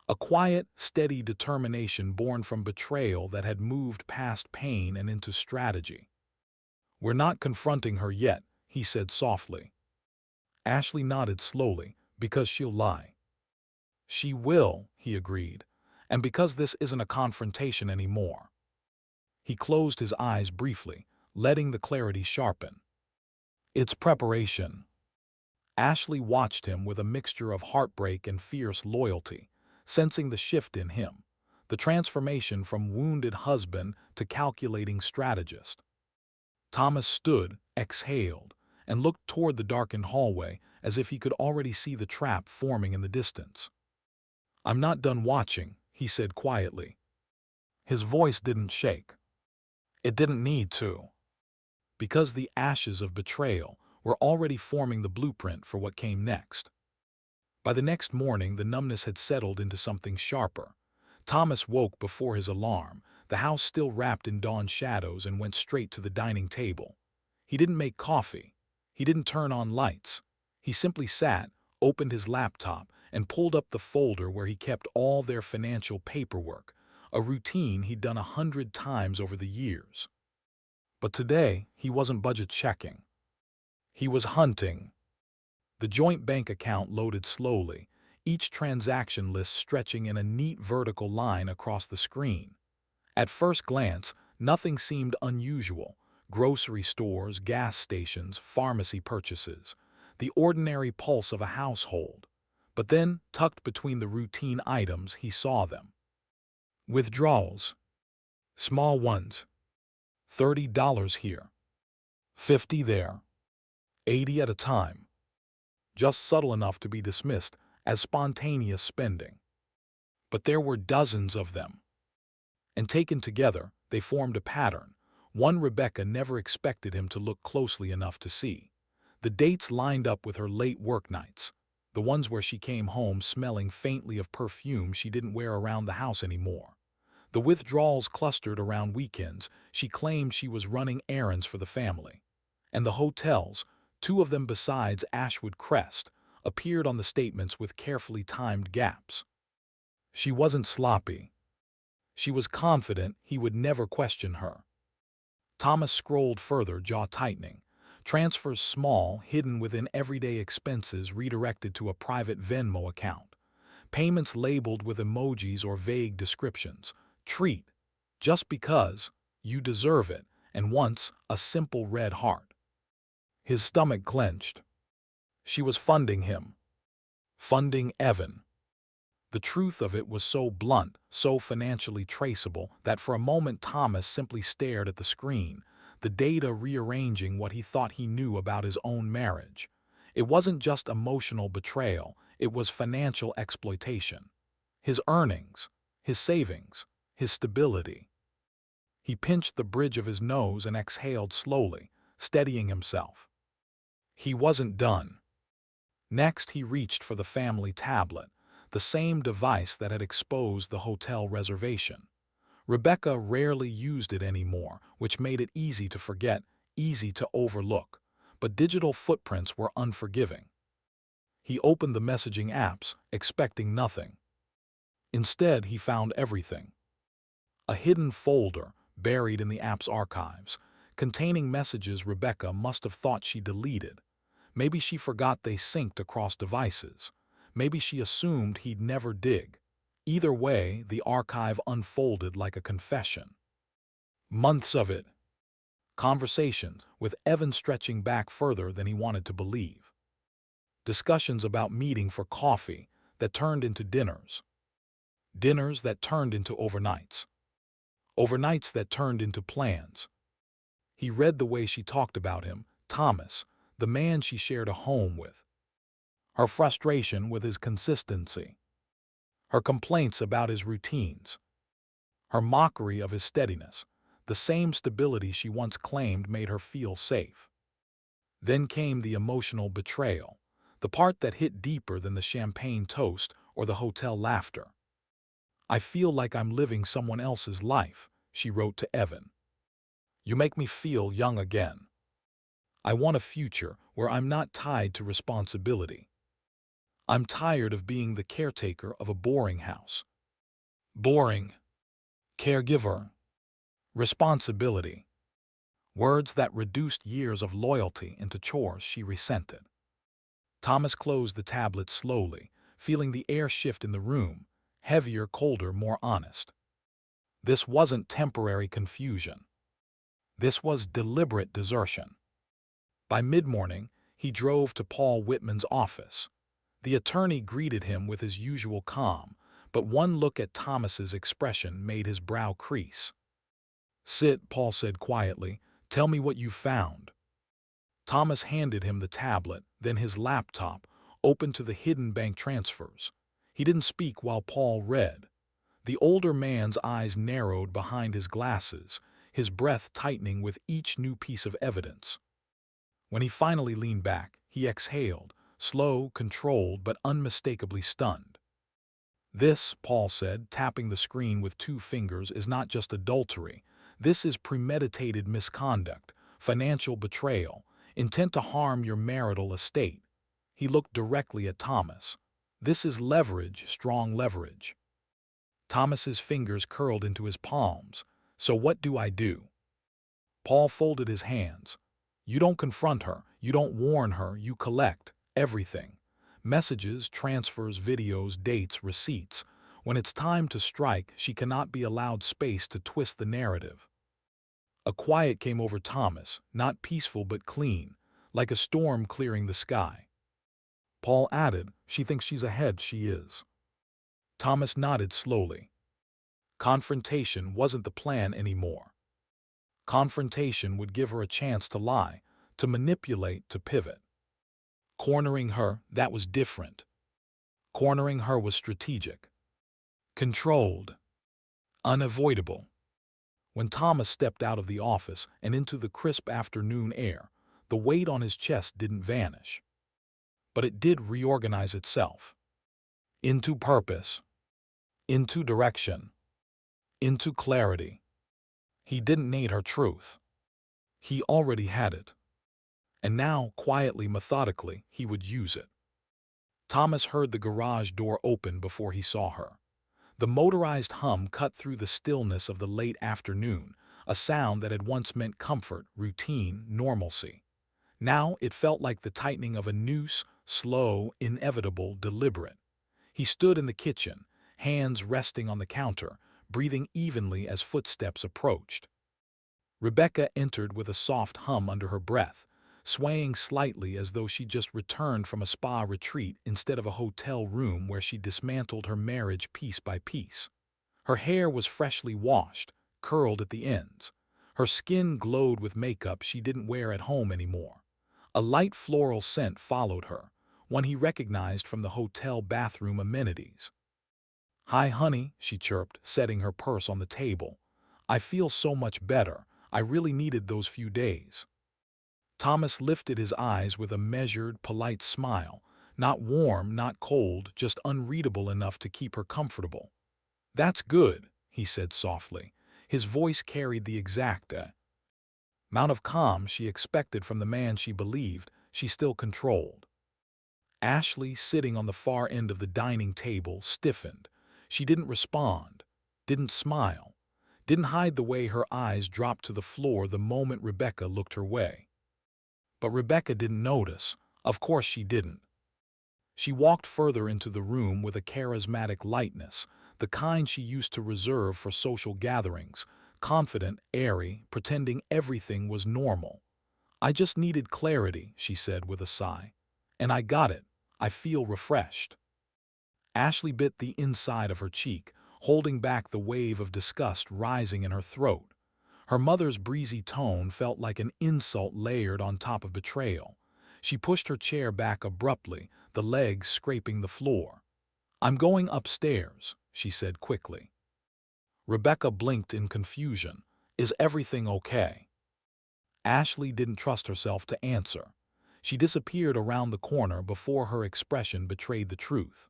A quiet, steady determination born from betrayal that had moved past pain and into strategy. "We're not confronting her yet," he said softly. Ashley nodded slowly, "because she'll lie." "She will," he agreed, "and because this isn't a confrontation anymore." He closed his eyes briefly, letting the clarity sharpen. "It's preparation." Ashley watched him with a mixture of heartbreak and fierce loyalty, sensing the shift in him, the transformation from wounded husband to calculating strategist. Thomas stood, exhaled, and looked toward the darkened hallway as if he could already see the trap forming in the distance. "I'm not done watching," he said quietly. His voice didn't shake. It didn't need to. Because the ashes of betrayal were already forming the blueprint for what came next. By the next morning, the numbness had settled into something sharper. Thomas woke before his alarm, the house still wrapped in dawn shadows, and went straight to the dining table. He didn't make coffee. He didn't turn on lights. He simply sat, opened his laptop, and pulled up the folder where he kept all their financial paperwork, a routine he'd done 100 times over the years. But today, he wasn't budget checking. He was hunting. The joint bank account loaded slowly, each transaction list stretching in a neat vertical line across the screen. At first glance, nothing seemed unusual. Grocery stores, gas stations, pharmacy purchases, the ordinary pulse of a household. But then, tucked between the routine items, he saw them. Withdrawals. Small ones. $30 here. 50 there. 80 at a time. Just subtle enough to be dismissed as spontaneous spending. But there were dozens of them. And taken together, they formed a pattern, one Rebecca never expected him to look closely enough to see. The dates lined up with her late work nights, the ones where she came home smelling faintly of perfume she didn't wear around the house anymore. The withdrawals clustered around weekends. She claimed she was running errands for the family. And the hotels, 2 of them besides Ashwood Crest, appeared on the statements with carefully timed gaps. She wasn't sloppy. She was confident he would never question her. Thomas scrolled further, jaw tightening. Transfers small, hidden within everyday expenses redirected to a private Venmo account. Payments labeled with emojis or vague descriptions. Treat. Just because. You deserve it. And once, a simple red heart. His stomach clenched. She was funding him. Funding Evan. The truth of it was so blunt, so financially traceable, that for a moment Thomas simply stared at the screen, the data rearranging what he thought he knew about his own marriage. It wasn't just emotional betrayal, it was financial exploitation. His earnings, his savings, his stability. He pinched the bridge of his nose and exhaled slowly, steadying himself. He wasn't done. Next, he reached for the family tablet, the same device that had exposed the hotel reservation. Rebecca rarely used it anymore, which made it easy to forget, easy to overlook. But digital footprints were unforgiving. He opened the messaging apps, expecting nothing. Instead, he found everything. A hidden folder, buried in the app's archives, containing messages Rebecca must have thought she deleted. Maybe she forgot they synced across devices. Maybe she assumed he'd never dig. Either way, the archive unfolded like a confession. Months of it. Conversations, with Evan stretching back further than he wanted to believe. Discussions about meeting for coffee that turned into dinners. Dinners that turned into overnights. Overnights that turned into plans. He read the way she talked about him, Thomas, the man she shared a home with. Her frustration with his consistency. Her complaints about his routines. Her mockery of his steadiness, the same stability she once claimed made her feel safe. Then came the emotional betrayal, the part that hit deeper than the champagne toast or the hotel laughter. "I feel like I'm living someone else's life," she wrote to Evan. "You make me feel young again. I want a future where I'm not tied to responsibility. I'm tired of being the caretaker of a boring house." Boring. Caregiver. Responsibility. Words that reduced years of loyalty into chores she resented. Thomas closed the tablet slowly, feeling the air shift in the room, heavier, colder, more honest. This wasn't temporary confusion. This was deliberate desertion. By mid-morning, he drove to Paul Whitman's office. The attorney greeted him with his usual calm, but one look at Thomas's expression made his brow crease. "Sit," Paul said quietly. "Tell me what you found." Thomas handed him the tablet, then his laptop, open to the hidden bank transfers. He didn't speak while Paul read. The older man's eyes narrowed behind his glasses, his breath tightening with each new piece of evidence. When he finally leaned back, he exhaled, slow, controlled, but unmistakably stunned. "This," Paul said, tapping the screen with 2 fingers, "is not just adultery. This is premeditated misconduct, financial betrayal, intent to harm your marital estate." He looked directly at Thomas. "This is leverage, strong leverage." Thomas's fingers curled into his palms. "So what do I do?" Paul folded his hands. "You don't confront her, you don't warn her, you collect everything. Messages, transfers, videos, dates, receipts. When it's time to strike, she cannot be allowed space to twist the narrative." A quiet came over Thomas, not peaceful but clean, like a storm clearing the sky. Paul added, "She thinks she's ahead, she is." Thomas nodded slowly. Confrontation wasn't the plan anymore. Confrontation would give her a chance to lie, to manipulate, to pivot. Cornering her, that was different. Cornering her was strategic. Controlled. Unavoidable. When Thomas stepped out of the office and into the crisp afternoon air, the weight on his chest didn't vanish. But it did reorganize itself. Into purpose. Into direction. Into clarity. He didn't need her truth. He already had it. And now, quietly, methodically, he would use it. Thomas heard the garage door open before he saw her. The motorized hum cut through the stillness of the late afternoon, a sound that had once meant comfort, routine, normalcy. Now it felt like the tightening of a noose, slow, inevitable, deliberate. He stood in the kitchen, hands resting on the counter, breathing evenly as footsteps approached. Rebecca entered with a soft hum under her breath, swaying slightly as though she just returned from a spa retreat instead of a hotel room where she dismantled her marriage piece by piece. Her hair was freshly washed, curled at the ends. Her skin glowed with makeup she didn't wear at home anymore. A light floral scent followed her, one he recognized from the hotel bathroom amenities. "Hi, honey," she chirped, setting her purse on the table. "I feel so much better. I really needed those few days." Thomas lifted his eyes with a measured, polite smile, not warm, not cold, just unreadable enough to keep her comfortable. "That's good," he said softly. His voice carried the exact amount of calm she expected from the man she believed she still controlled. Ashley, sitting on the far end of the dining table, stiffened. She didn't respond, didn't smile, didn't hide the way her eyes dropped to the floor the moment Rebecca looked her way. But Rebecca didn't notice. Of course she didn't. She walked further into the room with a charismatic lightness, the kind she used to reserve for social gatherings, confident, airy, pretending everything was normal. "I just needed clarity," she said with a sigh. "And I got it. I feel refreshed." Ashley bit the inside of her cheek, holding back the wave of disgust rising in her throat. Her mother's breezy tone felt like an insult layered on top of betrayal. She pushed her chair back abruptly, the legs scraping the floor. "I'm going upstairs," she said quickly. Rebecca blinked in confusion. "Is everything okay?" Ashley didn't trust herself to answer. She disappeared around the corner before her expression betrayed the truth.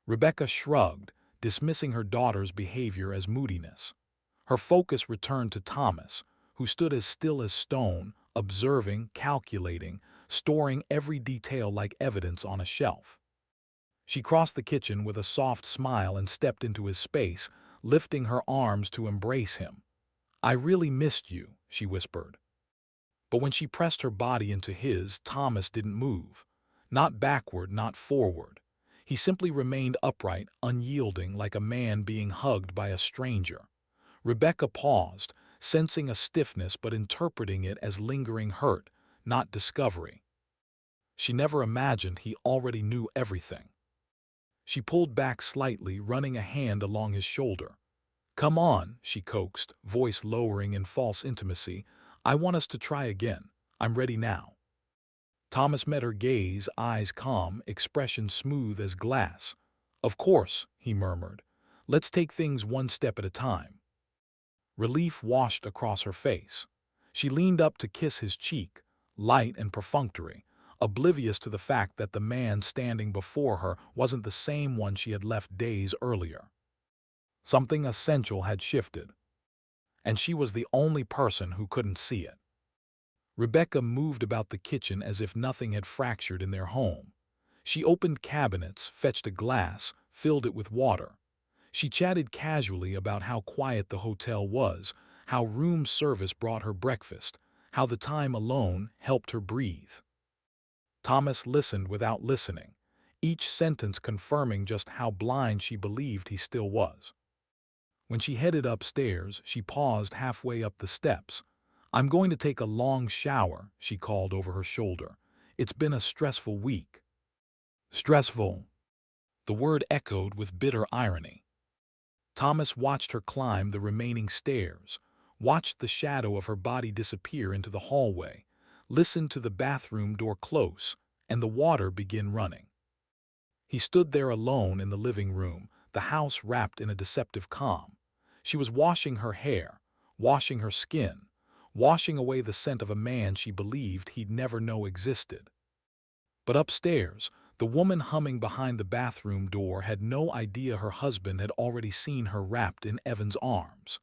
Rebecca shrugged, dismissing her daughter's behavior as moodiness. Her focus returned to Thomas, who stood as still as stone, observing, calculating, storing every detail like evidence on a shelf. She crossed the kitchen with a soft smile and stepped into his space, lifting her arms to embrace him. "I really missed you," she whispered. But when she pressed her body into his, Thomas didn't move. Not backward, not forward. He simply remained upright, unyielding, like a man being hugged by a stranger. Rebecca paused, sensing a stiffness but interpreting it as lingering hurt, not discovery. She never imagined he already knew everything. She pulled back slightly, running a hand along his shoulder. "Come on," she coaxed, voice lowering in false intimacy. "I want us to try again. I'm ready now." Thomas met her gaze, eyes calm, expression smooth as glass. "Of course," he murmured. "Let's take things one step at a time." Relief washed across her face. She leaned up to kiss his cheek, light and perfunctory, oblivious to the fact that the man standing before her wasn't the same one she had left days earlier. Something essential had shifted, and she was the only person who couldn't see it. Rebecca moved about the kitchen as if nothing had fractured in their home. She opened cabinets, fetched a glass, filled it with water. She chatted casually about how quiet the hotel was, how room service brought her breakfast, how the time alone helped her breathe. Thomas listened without listening, each sentence confirming just how blind she believed he still was. When she headed upstairs, she paused halfway up the steps. "I'm going to take a long shower," she called over her shoulder. "It's been a stressful week." Stressful. The word echoed with bitter irony. Thomas watched her climb the remaining stairs, watched the shadow of her body disappear into the hallway, listened to the bathroom door close, and the water begin running. He stood there alone in the living room, the house wrapped in a deceptive calm. She was washing her hair, washing her skin, washing away the scent of a man she believed he'd never know existed. But upstairs, the woman humming behind the bathroom door had no idea her husband had already seen her wrapped in Evan's arms.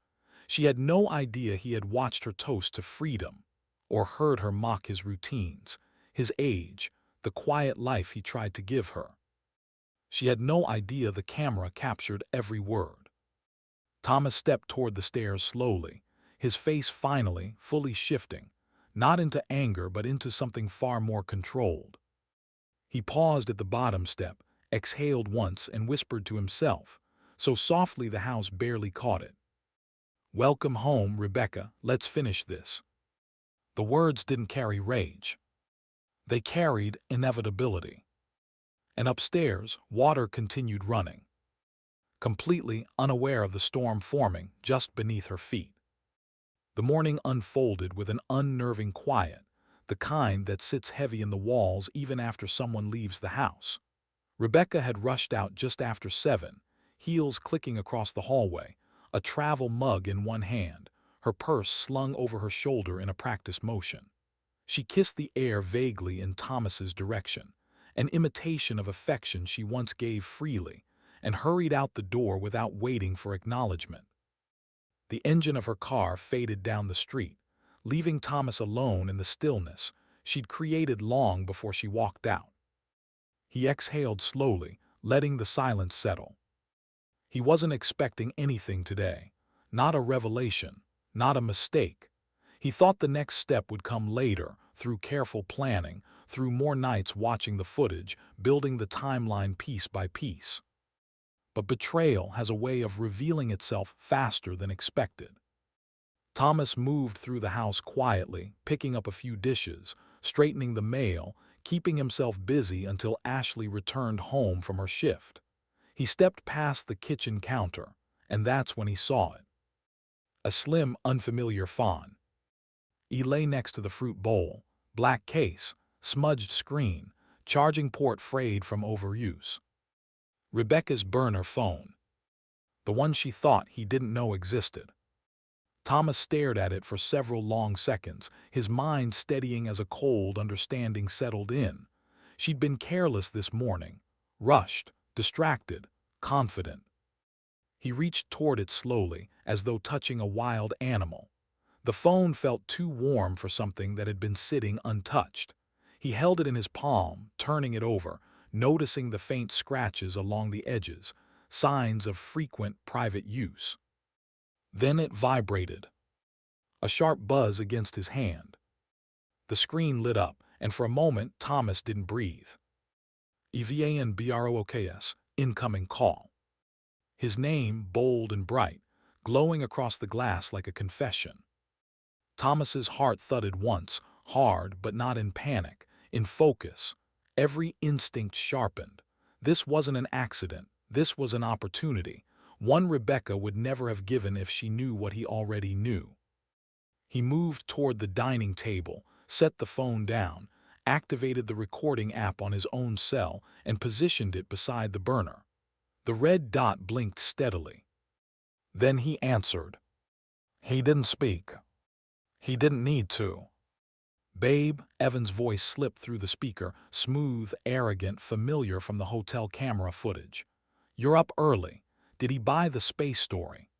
She had no idea he had watched her toast to freedom, or heard her mock his routines, his age, the quiet life he tried to give her. She had no idea the camera captured every word. Thomas stepped toward the stairs slowly, his face finally, fully shifting, not into anger but into something far more controlled. He paused at the bottom step, exhaled once, and whispered to himself, so softly the house barely caught it. "Welcome home, Rebecca, let's finish this." The words didn't carry rage. They carried inevitability. And upstairs, water continued running, completely unaware of the storm forming just beneath her feet. The morning unfolded with an unnerving quiet, the kind that sits heavy in the walls even after someone leaves the house. Rebecca had rushed out just after 7, heels clicking across the hallway, a travel mug in one hand, her purse slung over her shoulder in a practice motion. She kissed the air vaguely in Thomas's direction, an imitation of affection she once gave freely, and hurried out the door without waiting for acknowledgement. The engine of her car faded down the street, leaving Thomas alone in the stillness she'd created long before she walked out. He exhaled slowly, letting the silence settle. He wasn't expecting anything today, not a revelation, not a mistake. He thought the next step would come later, through careful planning, through more nights watching the footage, building the timeline piece by piece. But betrayal has a way of revealing itself faster than expected. Thomas moved through the house quietly, picking up a few dishes, straightening the mail, keeping himself busy until Ashley returned home from her shift. He stepped past the kitchen counter, and that's when he saw it. A slim, unfamiliar fawn. He lay next to the fruit bowl, black case, smudged screen, charging port frayed from overuse. Rebecca's burner phone. The one she thought he didn't know existed. Thomas stared at it for several long seconds, his mind steadying as a cold understanding settled in. She'd been careless this morning, rushed, distracted, confident. He reached toward it slowly, as though touching a wild animal. The phone felt too warm for something that had been sitting untouched. He held it in his palm, turning it over, noticing the faint scratches along the edges, signs of frequent private use. Then it vibrated. A sharp buzz against his hand. The screen lit up, and for a moment Thomas didn't breathe. EVANBROOKS, incoming call. His name, bold and bright, glowing across the glass like a confession. Thomas's heart thudded once, hard but not in panic, in focus. Every instinct sharpened. This wasn't an accident. This was an opportunity, one Rebecca would never have given if she knew what he already knew. He moved toward the dining table, set the phone down, activated the recording app on his own cell, and positioned it beside the burner. The red dot blinked steadily. Then he answered. He didn't speak. He didn't need to. Babe, Evan's voice slipped through the speaker, smooth, arrogant, familiar from the hotel camera footage. You're up early. Did he buy the space story?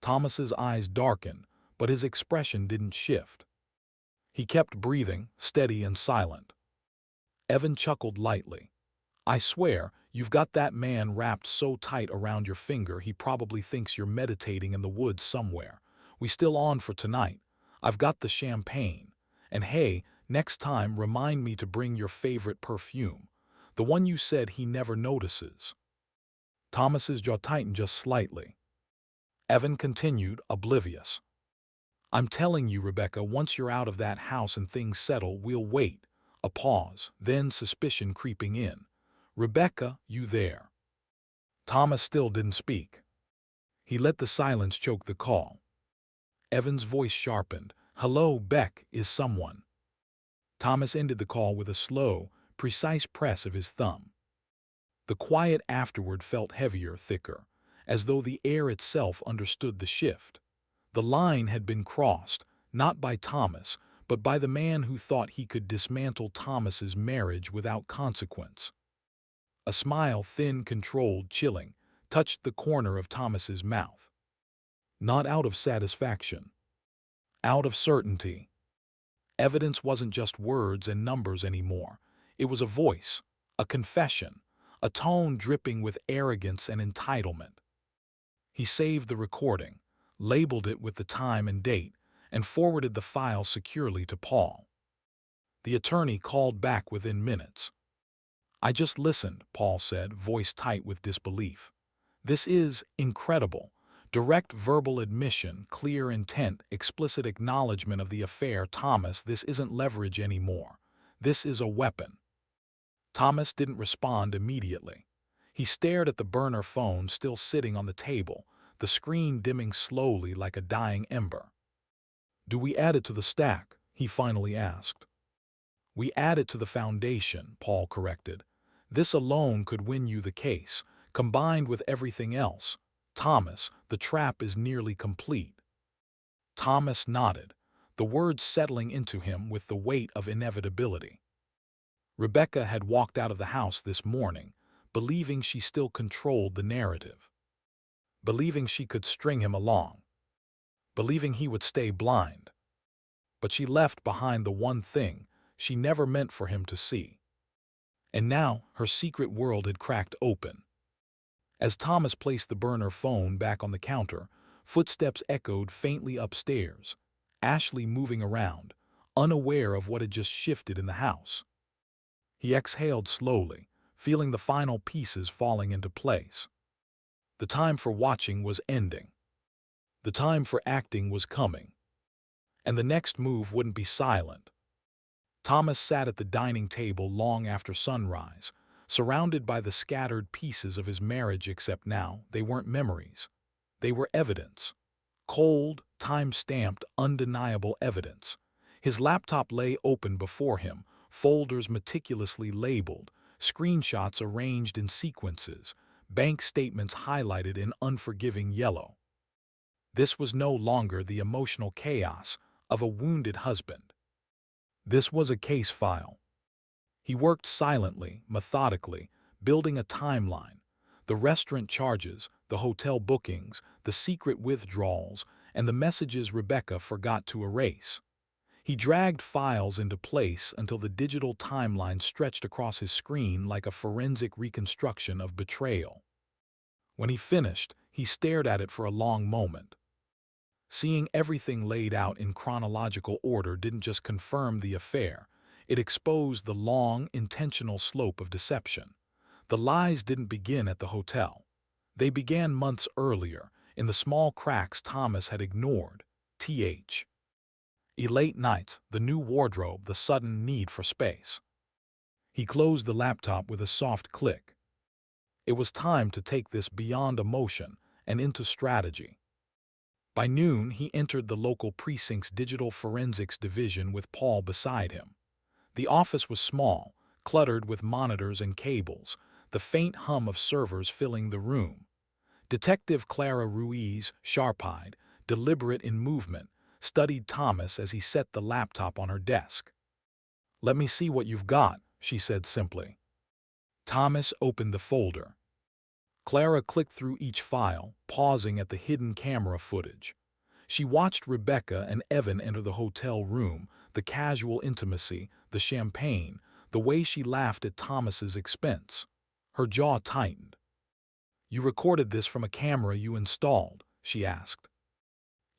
Thomas's eyes darkened, but his expression didn't shift. He kept breathing, steady and silent. Evan chuckled lightly. I swear, you've got that man wrapped so tight around your finger he probably thinks you're meditating in the woods somewhere. We still on for tonight. I've got the champagne. And hey, next time remind me to bring your favorite perfume, the one you said he never notices. Thomas's jaw tightened just slightly. Evan continued, oblivious. I'm telling you, Rebecca, once you're out of that house and things settle, we'll wait. A pause, then suspicion creeping in. Rebecca, you there? Thomas still didn't speak. He let the silence choke the call. Evan's voice sharpened. Hello, Beck, is someone? Thomas ended the call with a slow, precise press of his thumb. The quiet afterward felt heavier, thicker, as though the air itself understood the shift. The line had been crossed, not by Thomas, but by the man who thought he could dismantle Thomas's marriage without consequence. A smile, thin, controlled, chilling, touched the corner of Thomas's mouth. Not out of satisfaction. Out of certainty. Evidence wasn't just words and numbers anymore. It was a voice, a confession, a tone dripping with arrogance and entitlement. He saved the recording, labeled it with the time and date, and forwarded the file securely to Paul. The attorney called back within minutes. I just listened, Paul said, voice tight with disbelief. This is incredible. Direct verbal admission, clear intent, explicit acknowledgement of the affair. Thomas, this isn't leverage anymore. This is a weapon. Thomas didn't respond immediately. He stared at the burner phone still sitting on the table, the screen dimming slowly like a dying ember. Do we add it to the stack? He finally asked. We add it to the foundation, Paul corrected. This alone could win you the case, combined with everything else. Thomas, the trap is nearly complete. Thomas nodded, the words settling into him with the weight of inevitability. Rebecca had walked out of the house this morning, believing she still controlled the narrative. Believing she could string him along. Believing he would stay blind. But she left behind the one thing she never meant for him to see. And now her secret world had cracked open. As Thomas placed the burner phone back on the counter, footsteps echoed faintly upstairs, Ashley moving around, unaware of what had just shifted in the house. He exhaled slowly, feeling the final pieces falling into place. The time for watching was ending. The time for acting was coming. And the next move wouldn't be silent. Thomas sat at the dining table long after sunrise, surrounded by the scattered pieces of his marriage, except now they weren't memories. They were evidence. Cold, time-stamped, undeniable evidence. His laptop lay open before him, folders meticulously labeled, screenshots arranged in sequences, bank statements highlighted in unforgiving yellow. This was no longer the emotional chaos of a wounded husband. This was a case file. He worked silently, methodically, building a timeline. The restaurant charges, the hotel bookings, the secret withdrawals, and the messages Rebecca forgot to erase. He dragged files into place until the digital timeline stretched across his screen like a forensic reconstruction of betrayal. When he finished, he stared at it for a long moment. Seeing everything laid out in chronological order didn't just confirm the affair, it exposed the long, intentional slope of deception. The lies didn't begin at the hotel. They began months earlier, in the small cracks Thomas had ignored. Th. Late nights, the new wardrobe, the sudden need for space. He closed the laptop with a soft click. It was time to take this beyond emotion and into strategy. By noon, he entered the local precinct's digital forensics division with Paul beside him. The office was small, cluttered with monitors and cables, the faint hum of servers filling the room. Detective Clara Ruiz, sharp-eyed, deliberate in movement, studied Thomas as he set the laptop on her desk. "Let me see what you've got," she said simply. Thomas opened the folder. Clara clicked through each file, pausing at the hidden camera footage. She watched Rebecca and Evan enter the hotel room, the casual intimacy, the champagne, the way she laughed at Thomas's expense. Her jaw tightened. "You recorded this from a camera you installed?" she asked.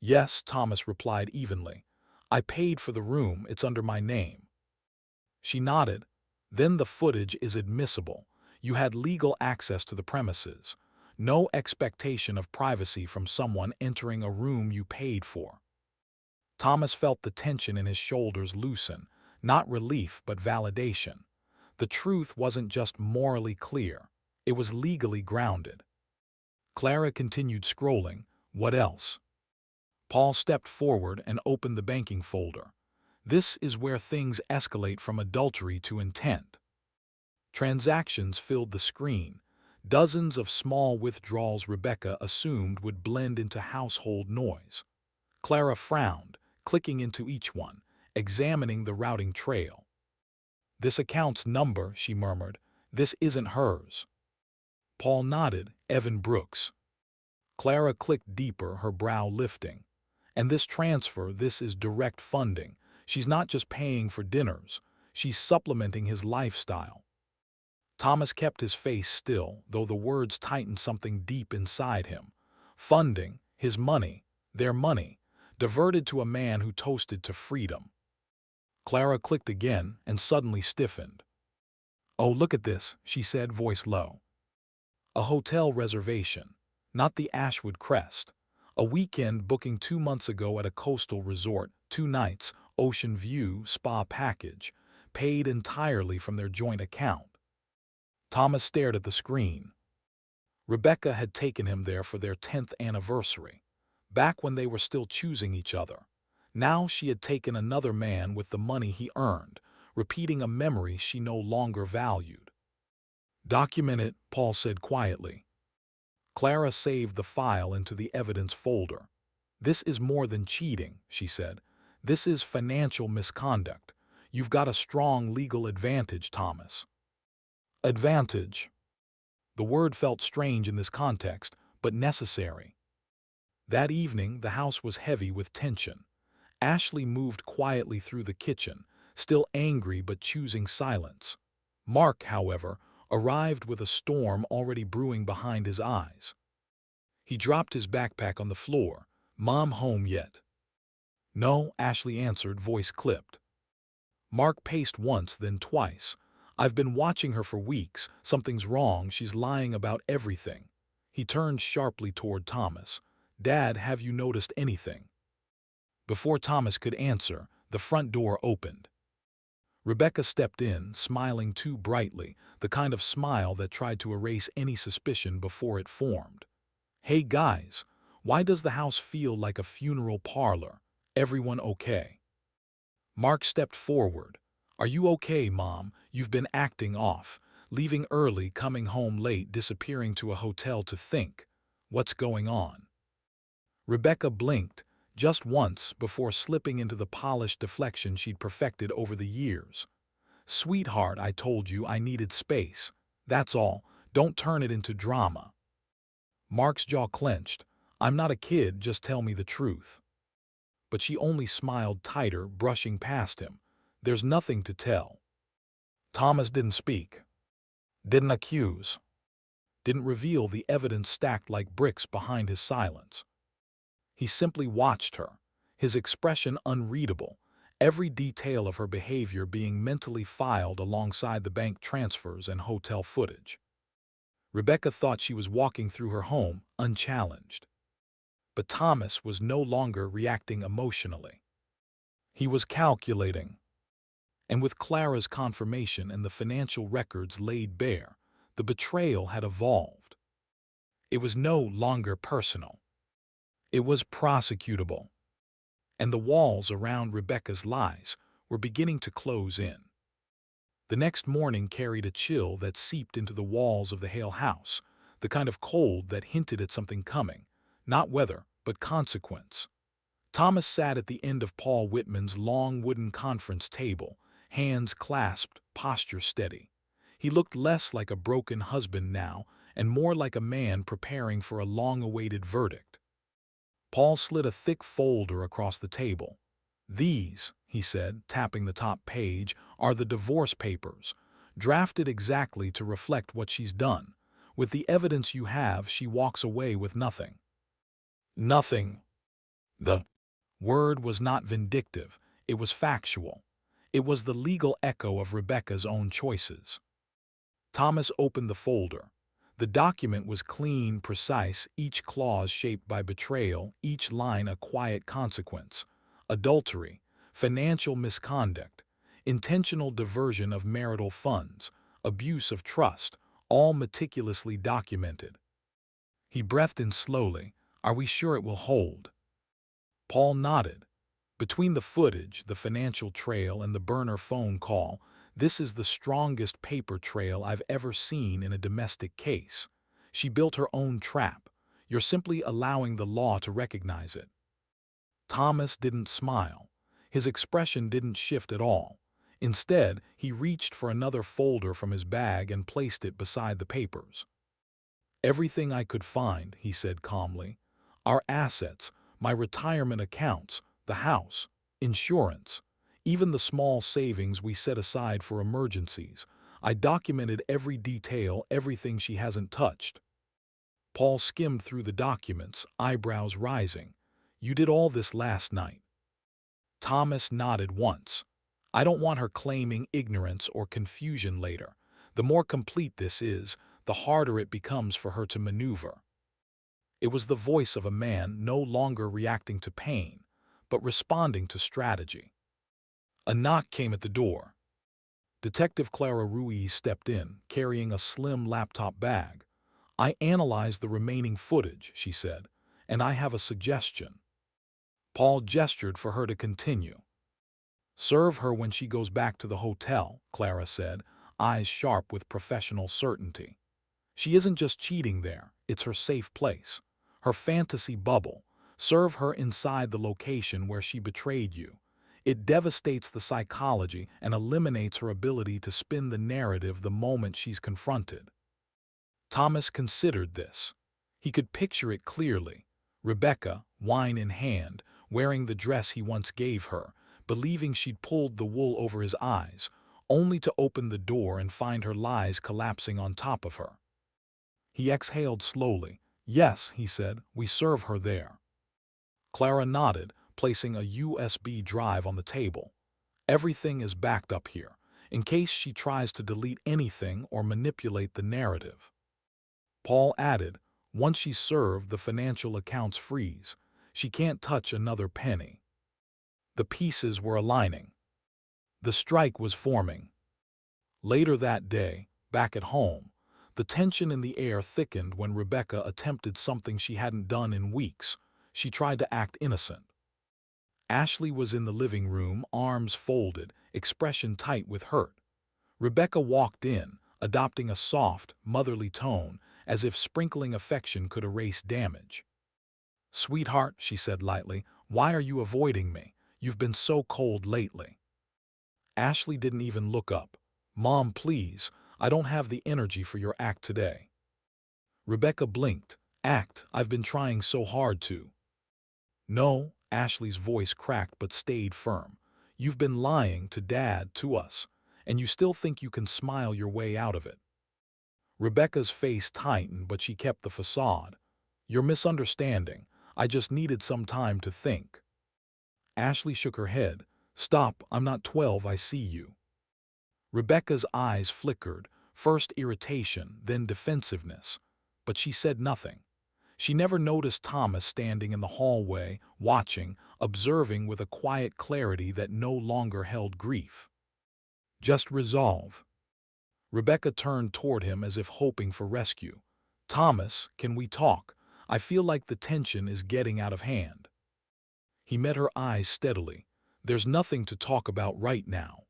"Yes," Thomas replied evenly. "I paid for the room, it's under my name." She nodded. "Then the footage is admissible. You had legal access to the premises. No expectation of privacy from someone entering a room you paid for." Thomas felt the tension in his shoulders loosen, not relief but validation. The truth wasn't just morally clear, it was legally grounded. Clara continued scrolling. "What else?" Paul stepped forward and opened the banking folder. "This is where things escalate from adultery to intent." Transactions filled the screen, dozens of small withdrawals Rebecca assumed would blend into household noise. Clara frowned, clicking into each one, examining the routing trail. "This account's number," she murmured. "This isn't hers." Paul nodded. "Evan Brooks." Clara clicked deeper, her brow lifting. "And this transfer, this is direct funding. She's not just paying for dinners. She's supplementing his lifestyle." Thomas kept his face still, though the words tightened something deep inside him. Funding, his money, their money, diverted to a man who toasted to freedom. Clara clicked again and suddenly stiffened. "Oh, look at this," she said, voice low. A hotel reservation, not the Ashwood Crest. A weekend booking 2 months ago at a coastal resort, 2 nights, ocean view, spa package, paid entirely from their joint account. Thomas stared at the screen. Rebecca had taken him there for their 10th anniversary, back when they were still choosing each other. Now she had taken another man with the money he earned, repeating a memory she no longer valued. "Document it," Paul said quietly. Clara saved the file into the evidence folder. "This is more than cheating," she said. "This is financial misconduct. You've got a strong legal advantage, Thomas." Advantage. The word felt strange in this context, but necessary. That evening, the house was heavy with tension. Ashley moved quietly through the kitchen, still angry but choosing silence. Mark, however, arrived with a storm already brewing behind his eyes. He dropped his backpack on the floor. "Mom home yet?" "No," Ashley answered, voice clipped. Mark paced once, then twice. "I've been watching her for weeks. Something's wrong. She's lying about everything." He turned sharply toward Thomas. "Dad, have you noticed anything?" Before Thomas could answer, the front door opened. Rebecca stepped in, smiling too brightly, the kind of smile that tried to erase any suspicion before it formed. "Hey guys, why does the house feel like a funeral parlor? Everyone okay?" Mark stepped forward. "Are you okay, Mom? You've been acting off. Leaving early, coming home late, disappearing to a hotel to think. What's going on?" Rebecca blinked, just once before slipping into the polished deflection she'd perfected over the years. "Sweetheart, I told you I needed space. That's all. Don't turn it into drama." Mark's jaw clenched. "I'm not a kid, just tell me the truth." But she only smiled tighter, brushing past him. "There's nothing to tell." Thomas didn't speak. Didn't accuse. Didn't reveal the evidence stacked like bricks behind his silence. He simply watched her, his expression unreadable, every detail of her behavior being mentally filed alongside the bank transfers and hotel footage. Rebecca thought she was walking through her home, unchallenged. But Thomas was no longer reacting emotionally. He was calculating. And with Clara's confirmation and the financial records laid bare, the betrayal had evolved. It was no longer personal. It was prosecutable. And the walls around Rebecca's lies were beginning to close in. The next morning carried a chill that seeped into the walls of the Hale house, the kind of cold that hinted at something coming, not weather, but consequence. Thomas sat at the end of Paul Whitman's long wooden conference table, hands clasped, posture steady. He looked less like a broken husband now and more like a man preparing for a long-awaited verdict. Paul slid a thick folder across the table. "These," he said, tapping the top page, "are the divorce papers, drafted exactly to reflect what she's done. With the evidence you have, she walks away with nothing." Nothing. The word was not vindictive, it was factual. It was the legal echo of Rebecca's own choices. Thomas opened the folder. The document was clean, precise, each clause shaped by betrayal, each line a quiet consequence. Adultery, financial misconduct, intentional diversion of marital funds, abuse of trust, all meticulously documented. He breathed in slowly. "Are we sure it will hold?" Paul nodded. "Between the footage, the financial trail, and the burner phone call, this is the strongest paper trail I've ever seen in a domestic case. She built her own trap. You're simply allowing the law to recognize it." Thomas didn't smile. His expression didn't shift at all. Instead, he reached for another folder from his bag and placed it beside the papers. "Everything I could find," he said calmly. "Our assets, my retirement accounts, the house, insurance, even the small savings we set aside for emergencies. I documented every detail, everything she hasn't touched." Paul skimmed through the documents, eyebrows rising. "You did all this last night?" Thomas nodded once. "I don't want her claiming ignorance or confusion later. The more complete this is, the harder it becomes for her to maneuver." It was the voice of a man no longer reacting to pain, but responding to strategy. A knock came at the door. Detective Clara Ruiz stepped in, carrying a slim laptop bag. "I analyzed the remaining footage," she said, "and I have a suggestion." Paul gestured for her to continue. "Serve her when she goes back to the hotel," Clara said, eyes sharp with professional certainty. "She isn't just cheating there, it's her safe place. Her fantasy bubble. Serve her inside the location where she betrayed you. It devastates the psychology and eliminates her ability to spin the narrative the moment she's confronted." Thomas considered this. He could picture it clearly. Rebecca, wine in hand, wearing the dress he once gave her, believing she'd pulled the wool over his eyes, only to open the door and find her lies collapsing on top of her. He exhaled slowly. "Yes," he said, "we serve her there." Clara nodded, placing a USB drive on the table. "Everything is backed up here, in case she tries to delete anything or manipulate the narrative." Paul added, "Once she's served, the financial accounts freeze. She can't touch another penny." The pieces were aligning. The strike was forming. Later that day, back at home, the tension in the air thickened when Rebecca attempted something she hadn't done in weeks. She tried to act innocent. Ashley was in the living room, arms folded, expression tight with hurt. Rebecca walked in, adopting a soft, motherly tone, as if sprinkling affection could erase damage. "Sweetheart," she said lightly, "why are you avoiding me? You've been so cold lately." Ashley didn't even look up. "Mom, please, I don't have the energy for your act today." Rebecca blinked. "Act? I've been trying so hard to." "No," Ashley's voice cracked but stayed firm. "You've been lying to Dad, to us, and you still think you can smile your way out of it." Rebecca's face tightened, but she kept the facade. "You're misunderstanding. I just needed some time to think." Ashley shook her head. "Stop, I'm not 12, I see you." Rebecca's eyes flickered, first irritation, then defensiveness. But she said nothing. She never noticed Thomas standing in the hallway, watching, observing with a quiet clarity that no longer held grief. Just resolve. Rebecca turned toward him as if hoping for rescue. "Thomas, can we talk? I feel like the tension is getting out of hand." He met her eyes steadily. "There's nothing to talk about right now."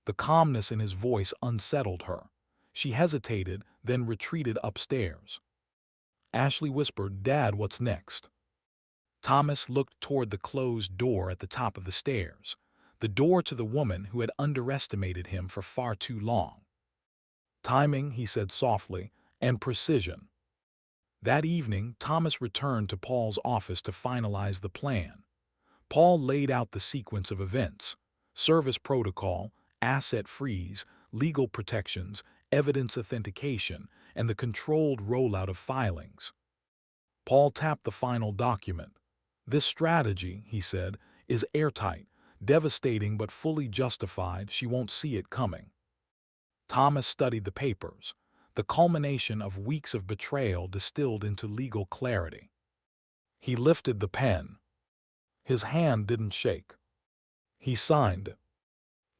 The calmness in his voice unsettled her. She hesitated, then retreated upstairs. Ashley whispered, "Dad, what's next?" Thomas looked toward the closed door at the top of the stairs, the door to the woman who had underestimated him for far too long. "Timing," he said softly, "and precision." That evening, Thomas returned to Paul's office to finalize the plan. Paul laid out the sequence of events: service protocol, asset freeze, legal protections, evidence authentication, and the controlled rollout of filings. Paul tapped the final document. "This strategy," he said, "is airtight, devastating but fully justified. She won't see it coming." Thomas studied the papers, the culmination of weeks of betrayal distilled into legal clarity. He lifted the pen. His hand didn't shake. He signed,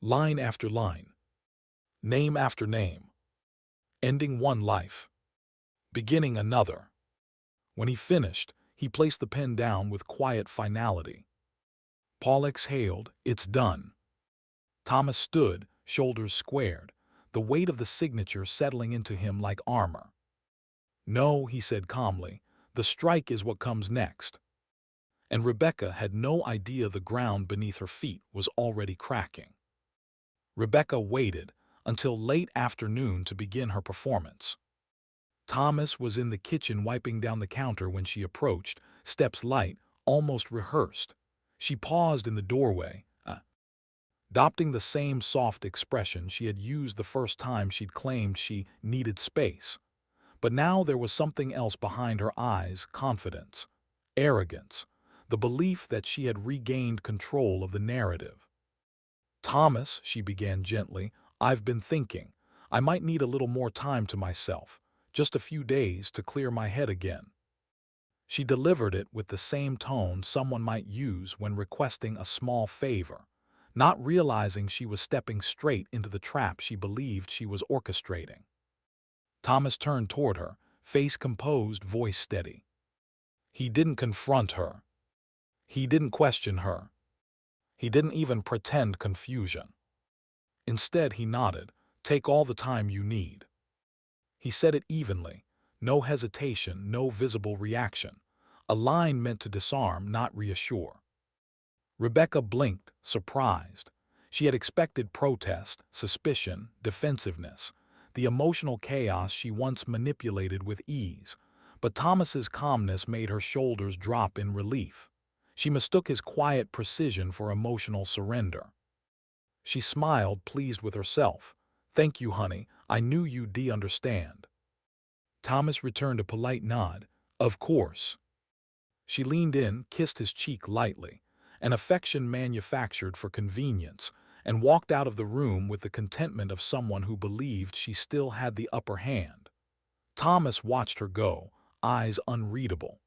line after line, name after name, ending one life, beginning another. When he finished, he placed the pen down with quiet finality. Paul exhaled, "It's done." Thomas stood, shoulders squared, the weight of the signature settling into him like armor. "No," he said calmly, "the strike is what comes next." And Rebecca had no idea the ground beneath her feet was already cracking. Rebecca waited until late afternoon to begin her performance. Thomas was in the kitchen wiping down the counter when she approached, steps light, almost rehearsed. She paused in the doorway, adopting the same soft expression she had used the first time she'd claimed she needed space. But now there was something else behind her eyes: confidence, arrogance, the belief that she had regained control of the narrative. "Thomas," she began gently, "I've been thinking. I might need a little more time to myself, just a few days to clear my head again." She delivered it with the same tone someone might use when requesting a small favor, not realizing she was stepping straight into the trap she believed she was orchestrating. Thomas turned toward her, face composed, voice steady. He didn't confront her. He didn't question her. He didn't even pretend confusion. Instead, he nodded, "Take all the time you need." He said it evenly, no hesitation, no visible reaction, a line meant to disarm, not reassure. Rebecca blinked, surprised. She had expected protest, suspicion, defensiveness, the emotional chaos she once manipulated with ease. But Thomas's calmness made her shoulders drop in relief. She mistook his quiet precision for emotional surrender. She smiled, pleased with herself. "Thank you, honey. I knew you'd understand." Thomas returned a polite nod. "Of course." She leaned in, kissed his cheek lightly, an affection manufactured for convenience, and walked out of the room with the contentment of someone who believed she still had the upper hand. Thomas watched her go, eyes unreadable.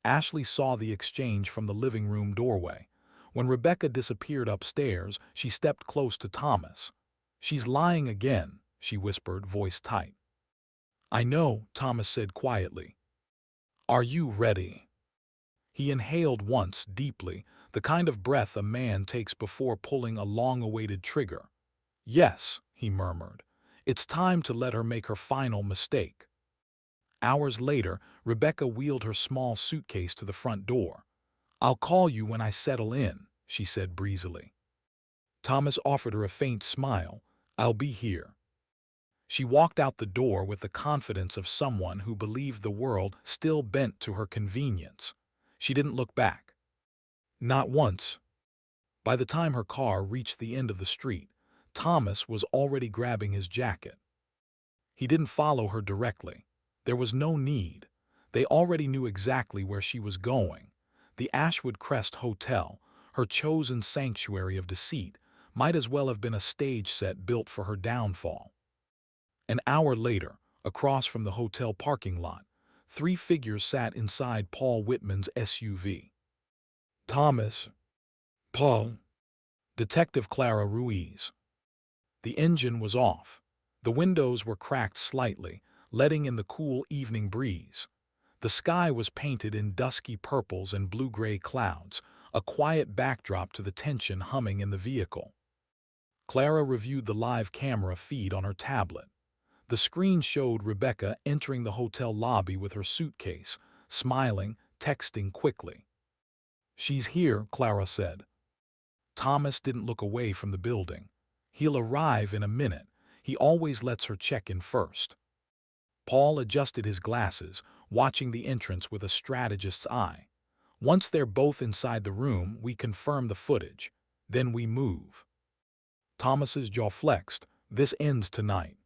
Ashley saw the exchange from the living room doorway. When Rebecca disappeared upstairs, she stepped close to Thomas. "She's lying again," she whispered, voice tight. "I know," Thomas said quietly. "Are you ready?" He inhaled once, deeply, the kind of breath a man takes before pulling a long-awaited trigger. "Yes," he murmured. "It's time to let her make her final mistake." Hours later, Rebecca wheeled her small suitcase to the front door. "I'll call you when I settle in," she said breezily. Thomas offered her a faint smile. "I'll be here." She walked out the door with the confidence of someone who believed the world still bent to her convenience. She didn't look back. Not once. By the time her car reached the end of the street, Thomas was already grabbing his jacket. He didn't follow her directly. There was no need. They already knew exactly where she was going. The Ashwood Crest Hotel, her chosen sanctuary of deceit, might as well have been a stage set built for her downfall. An hour later, across from the hotel parking lot, 3 figures sat inside Paul Whitman's SUV. Thomas, Paul, Detective Clara Ruiz. The engine was off. The windows were cracked slightly, letting in the cool evening breeze. The sky was painted in dusky purples and blue-gray clouds, a quiet backdrop to the tension humming in the vehicle. Clara reviewed the live camera feed on her tablet. The screen showed Rebecca entering the hotel lobby with her suitcase, smiling, texting quickly. "She's here," Clara said. Thomas didn't look away from the building. "He'll arrive in a minute. He always lets her check in first." Paul adjusted his glasses, watching the entrance with a strategist's eye. "Once they're both inside the room, we confirm the footage. Then we move." Thomas's jaw flexed. "This ends tonight."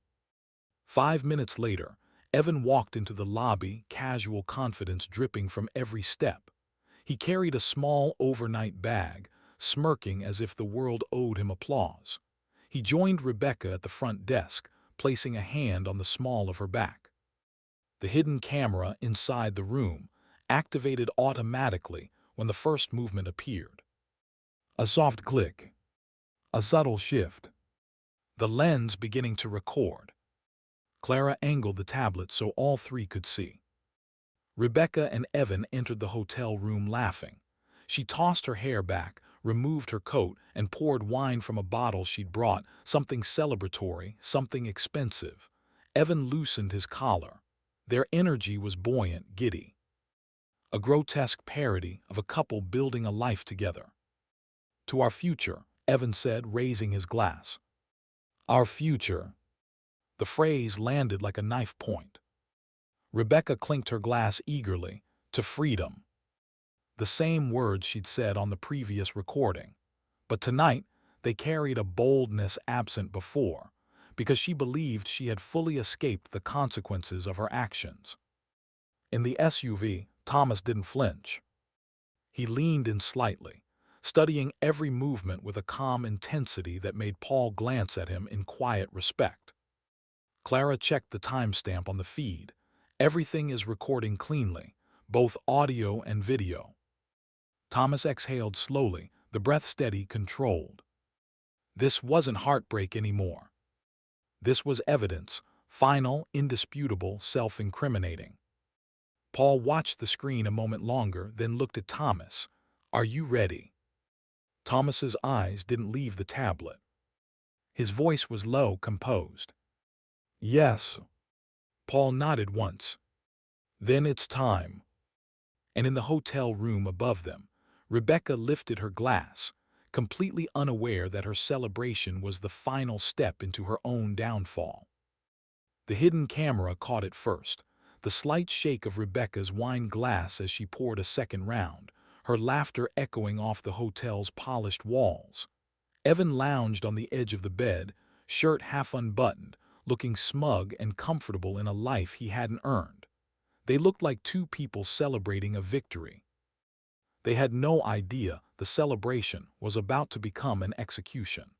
5 minutes later, Evan walked into the lobby, casual confidence dripping from every step. He carried a small overnight bag, smirking as if the world owed him applause. He joined Rebecca at the front desk, placing a hand on the small of her back. The hidden camera inside the room activated automatically when the first movement appeared. A soft click. A subtle shift. The lens beginning to record. Clara angled the tablet so all 3 could see. Rebecca and Evan entered the hotel room laughing. She tossed her hair back, removed her coat, and poured wine from a bottle she'd brought, something celebratory, something expensive. Evan loosened his collar. Their energy was buoyant, giddy. A grotesque parody of a couple building a life together. "To our future," Evan said, raising his glass. "Our future." The phrase landed like a knife point. Rebecca clinked her glass eagerly. "To freedom." The same words she'd said on the previous recording. But tonight, they carried a boldness absent before, because she believed she had fully escaped the consequences of her actions. In the SUV, Thomas didn't flinch. He leaned in slightly, studying every movement with a calm intensity that made Paul glance at him in quiet respect. Clara checked the timestamp on the feed. Everything is recording cleanly, both audio and video. Thomas exhaled slowly, the breath steady, controlled. This wasn't heartbreak anymore. This was evidence, final, indisputable, self-incriminating. Paul watched the screen a moment longer, then looked at Thomas. "Are you ready?" Thomas's eyes didn't leave the tablet. His voice was low, composed. "Yes." Paul nodded once. "Then it's time." And in the hotel room above them, Rebecca lifted her glass, completely unaware that her celebration was the final step into her own downfall. The hidden camera caught it first, the slight shake of Rebecca's wine glass as she poured a second round, her laughter echoing off the hotel's polished walls. Evan lounged on the edge of the bed, shirt half unbuttoned, looking smug and comfortable in a life he hadn't earned. They looked like 2 people celebrating a victory. They had no idea the celebration was about to become an execution.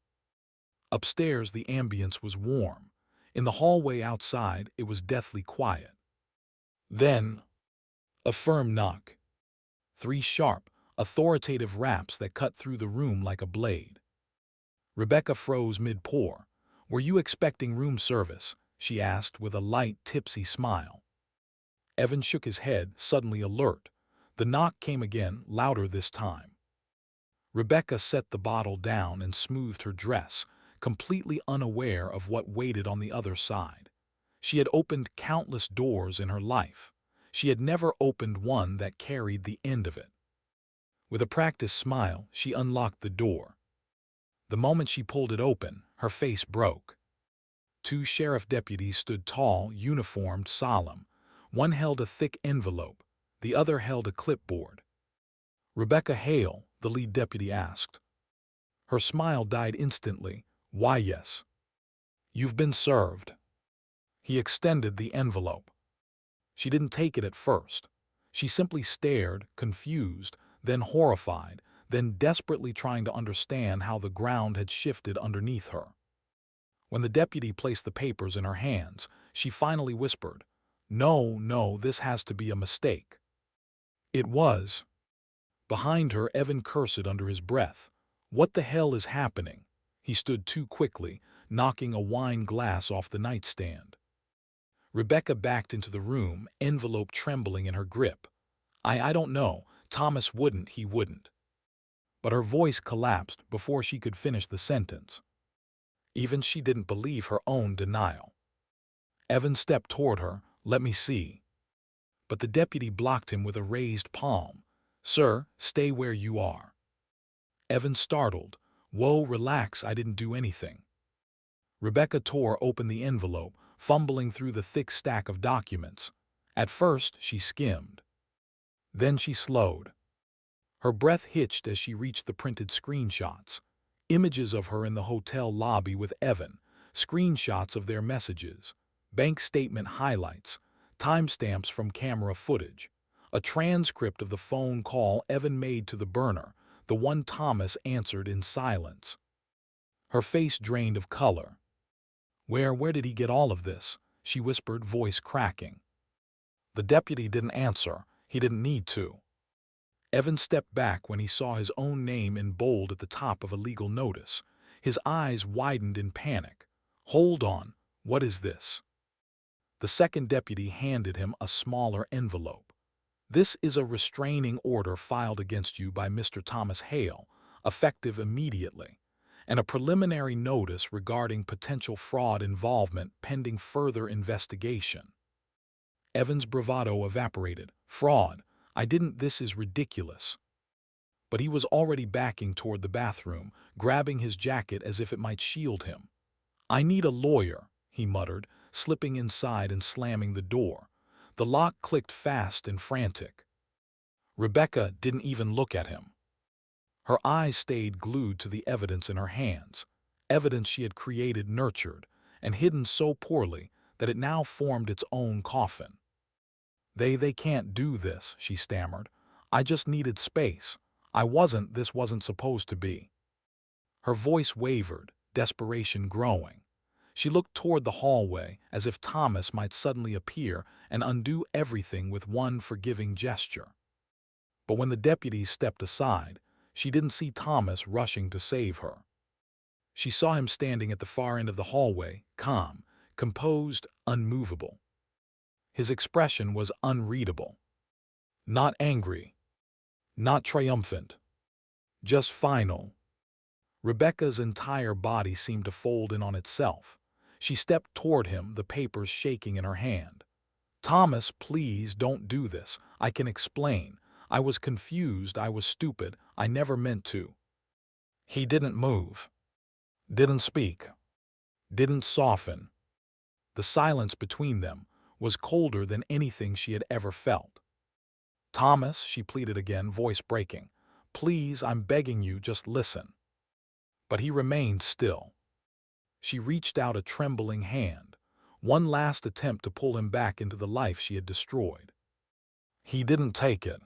Upstairs, the ambience was warm. In the hallway outside, it was deathly quiet. Then, a firm knock. 3 sharp, authoritative raps that cut through the room like a blade. Rebecca froze mid-pour. "Were you expecting room service?" she asked with a light, tipsy smile. Evan shook his head, suddenly alert. The knock came again, louder this time. Rebecca set the bottle down and smoothed her dress, completely unaware of what waited on the other side. She had opened countless doors in her life. She had never opened one that carried the end of it. With a practiced smile, she unlocked the door. The moment she pulled it open, her face broke. Two sheriff deputies stood tall, uniformed, solemn. One held a thick envelope, the other held a clipboard. "Rebecca Hale?" the lead deputy asked. Her smile died instantly. "Why, yes. You've been served." He extended the envelope. She didn't take it at first. She simply stared, confused, then horrified, then desperately trying to understand how the ground had shifted underneath her. When the deputy placed the papers in her hands, she finally whispered, "No, no, this has to be a mistake." It was. Behind her, Evan cursed under his breath. "What the hell is happening?" He stood too quickly, knocking a wine glass off the nightstand. Rebecca backed into the room, envelope trembling in her grip. I don't know. Thomas wouldn't, he wouldn't." But her voice collapsed before she could finish the sentence. Even she didn't believe her own denial. Evan stepped toward her. "Let me see." But the deputy blocked him with a raised palm. "Sir, stay where you are." Evan startled. "Whoa, relax, I didn't do anything." Rebecca tore open the envelope, fumbling through the thick stack of documents. At first, she skimmed. Then she slowed. Her breath hitched as she reached the printed screenshots. Images of her in the hotel lobby with Evan, screenshots of their messages, bank statement highlights, timestamps from camera footage, a transcript of the phone call Evan made to the burner, the one Thomas answered in silence. Her face drained of color. Where did he get all of this?" she whispered, voice cracking. The deputy didn't answer. He didn't need to. Evan stepped back when he saw his own name in bold at the top of a legal notice. His eyes widened in panic. "Hold on, what is this?" The second deputy handed him a smaller envelope. "This is a restraining order filed against you by Mr. Thomas Hale, effective immediately, and a preliminary notice regarding potential fraud involvement pending further investigation." Evan's bravado evaporated. "Fraud? This is ridiculous." But he was already backing toward the bathroom, grabbing his jacket as if it might shield him. "I need a lawyer," he muttered, slipping inside and slamming the door. The lock clicked fast and frantic. Rebecca didn't even look at him. Her eyes stayed glued to the evidence in her hands, evidence she had created, nurtured, and hidden so poorly that it now formed its own coffin. They can't do this," she stammered. "I just needed space. This wasn't supposed to be." Her voice wavered, desperation growing. She looked toward the hallway as if Thomas might suddenly appear and undo everything with one forgiving gesture. But when the deputies stepped aside, she didn't see Thomas rushing to save her. She saw him standing at the far end of the hallway, calm, composed, unmovable. His expression was unreadable. Not angry. Not triumphant. Just final. Rebecca's entire body seemed to fold in on itself. She stepped toward him, the papers shaking in her hand. "Thomas, please don't do this. I can explain. I was confused, I was stupid, I never meant to." He didn't move. Didn't speak. Didn't soften. The silence between them was colder than anything she had ever felt. "Thomas," she pleaded again, voice breaking. "Please, I'm begging you, just listen." But he remained still. She reached out a trembling hand, one last attempt to pull him back into the life she had destroyed. He didn't take it.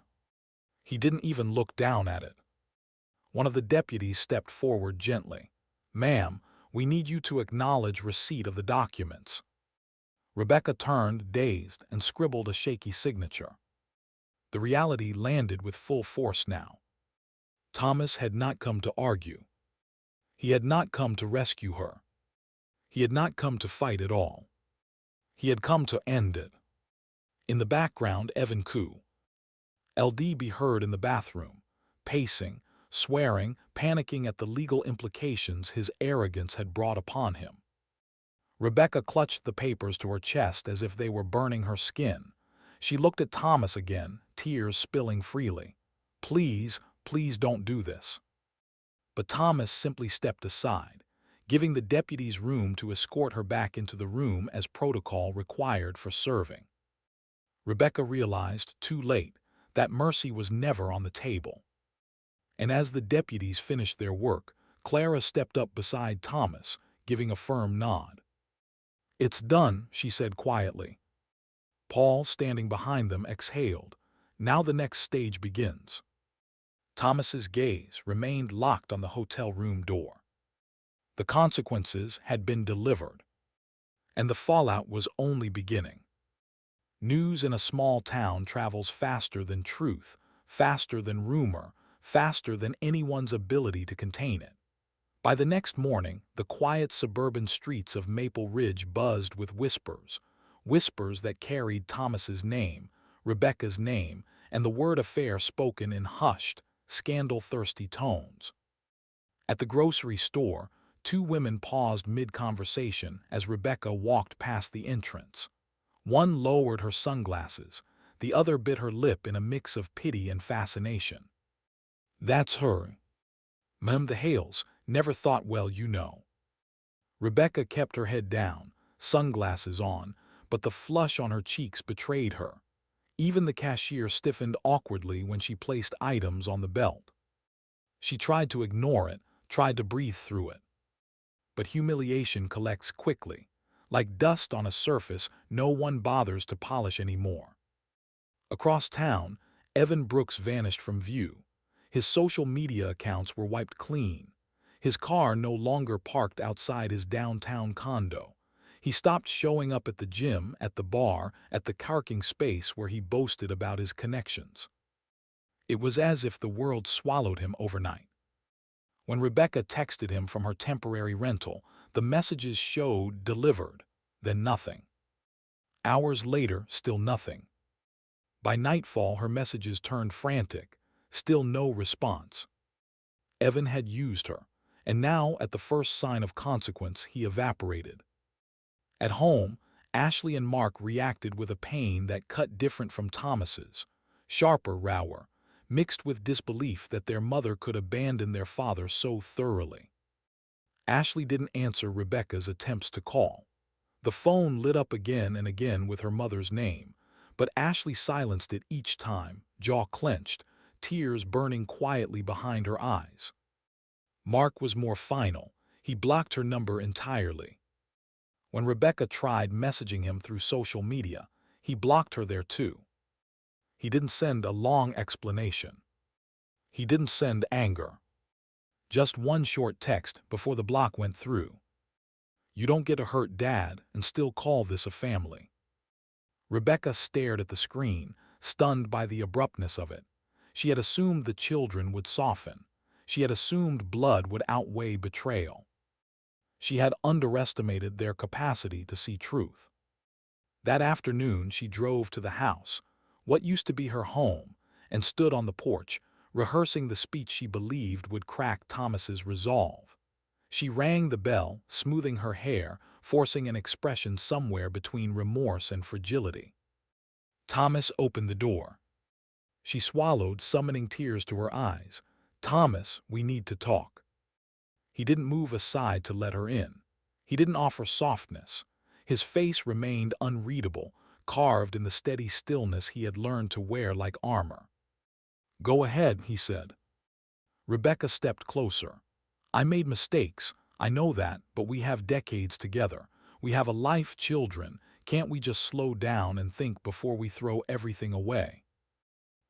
He didn't even look down at it. One of the deputies stepped forward gently. "Ma'am, we need you to acknowledge receipt of the documents." Rebecca turned, dazed, and scribbled a shaky signature. The reality landed with full force now. Thomas had not come to argue. He had not come to rescue her. He had not come to fight at all. He had come to end it. In the background, Evan Koo. LD heard in the bathroom, pacing, swearing, panicking at the legal implications his arrogance had brought upon him. Rebecca clutched the papers to her chest as if they were burning her skin. She looked at Thomas again, tears spilling freely. Please, please don't do this. But Thomas simply stepped aside, giving the deputies room to escort her back into the room as protocol required for serving. Rebecca realized, too late, that mercy was never on the table. And as the deputies finished their work, Clara stepped up beside Thomas, giving a firm nod. "It's done," she said quietly. Paul, standing behind them, exhaled. Now the next stage begins. Thomas's gaze remained locked on the hotel room door. The consequences had been delivered, and the fallout was only beginning. News in a small town travels faster than truth, faster than rumor, faster than anyone's ability to contain it. By the next morning, the quiet suburban streets of Maple Ridge buzzed with whispers, whispers that carried Thomas's name, Rebecca's name, and the word affair spoken in hushed, scandal-thirsty tones. At the grocery store, two women paused mid-conversation as Rebecca walked past the entrance. One lowered her sunglasses, the other bit her lip in a mix of pity and fascination. "That's her. Ma'am, the Hales, never thought well, you know." Rebecca kept her head down, sunglasses on, but the flush on her cheeks betrayed her. Even the cashier stiffened awkwardly when she placed items on the belt. She tried to ignore it, tried to breathe through it. But humiliation collects quickly. Like dust on a surface no one bothers to polish anymore. Across town, Evan Brooks vanished from view. His social media accounts were wiped clean. His car no longer parked outside his downtown condo. He stopped showing up at the gym, at the bar, at the parking space where he boasted about his connections. It was as if the world swallowed him overnight. When Rebecca texted him from her temporary rental, the messages showed delivered, then nothing. Hours later, still nothing. By nightfall, her messages turned frantic, still no response. Evan had used her, and now, at the first sign of consequence, he evaporated. At home, Ashley and Mark reacted with a pain that cut different from Thomas's, sharper, rawer, mixed with disbelief that their mother could abandon their father so thoroughly. Ashley didn't answer Rebecca's attempts to call. The phone lit up again and again with her mother's name, but Ashley silenced it each time, jaw clenched, tears burning quietly behind her eyes. Mark was more final. He blocked her number entirely. When Rebecca tried messaging him through social media, he blocked her there too. He didn't send a long explanation. He didn't send anger. Just one short text before the block went through. "You don't get to hurt Dad and still call this a family." Rebecca stared at the screen, stunned by the abruptness of it. She had assumed the children would soften. She had assumed blood would outweigh betrayal. She had underestimated their capacity to see truth. That afternoon she drove to the house, what used to be her home, and stood on the porch, rehearsing the speech she believed would crack Thomas's resolve. She rang the bell, smoothing her hair, forcing an expression somewhere between remorse and fragility. Thomas opened the door. She swallowed, summoning tears to her eyes. "Thomas, we need to talk." He didn't move aside to let her in. He didn't offer softness. His face remained unreadable, carved in the steady stillness he had learned to wear like armor. "Go ahead," he said. Rebecca stepped closer. "I made mistakes, I know that, but we have decades together. We have a life, children. Can't we just slow down and think before we throw everything away?"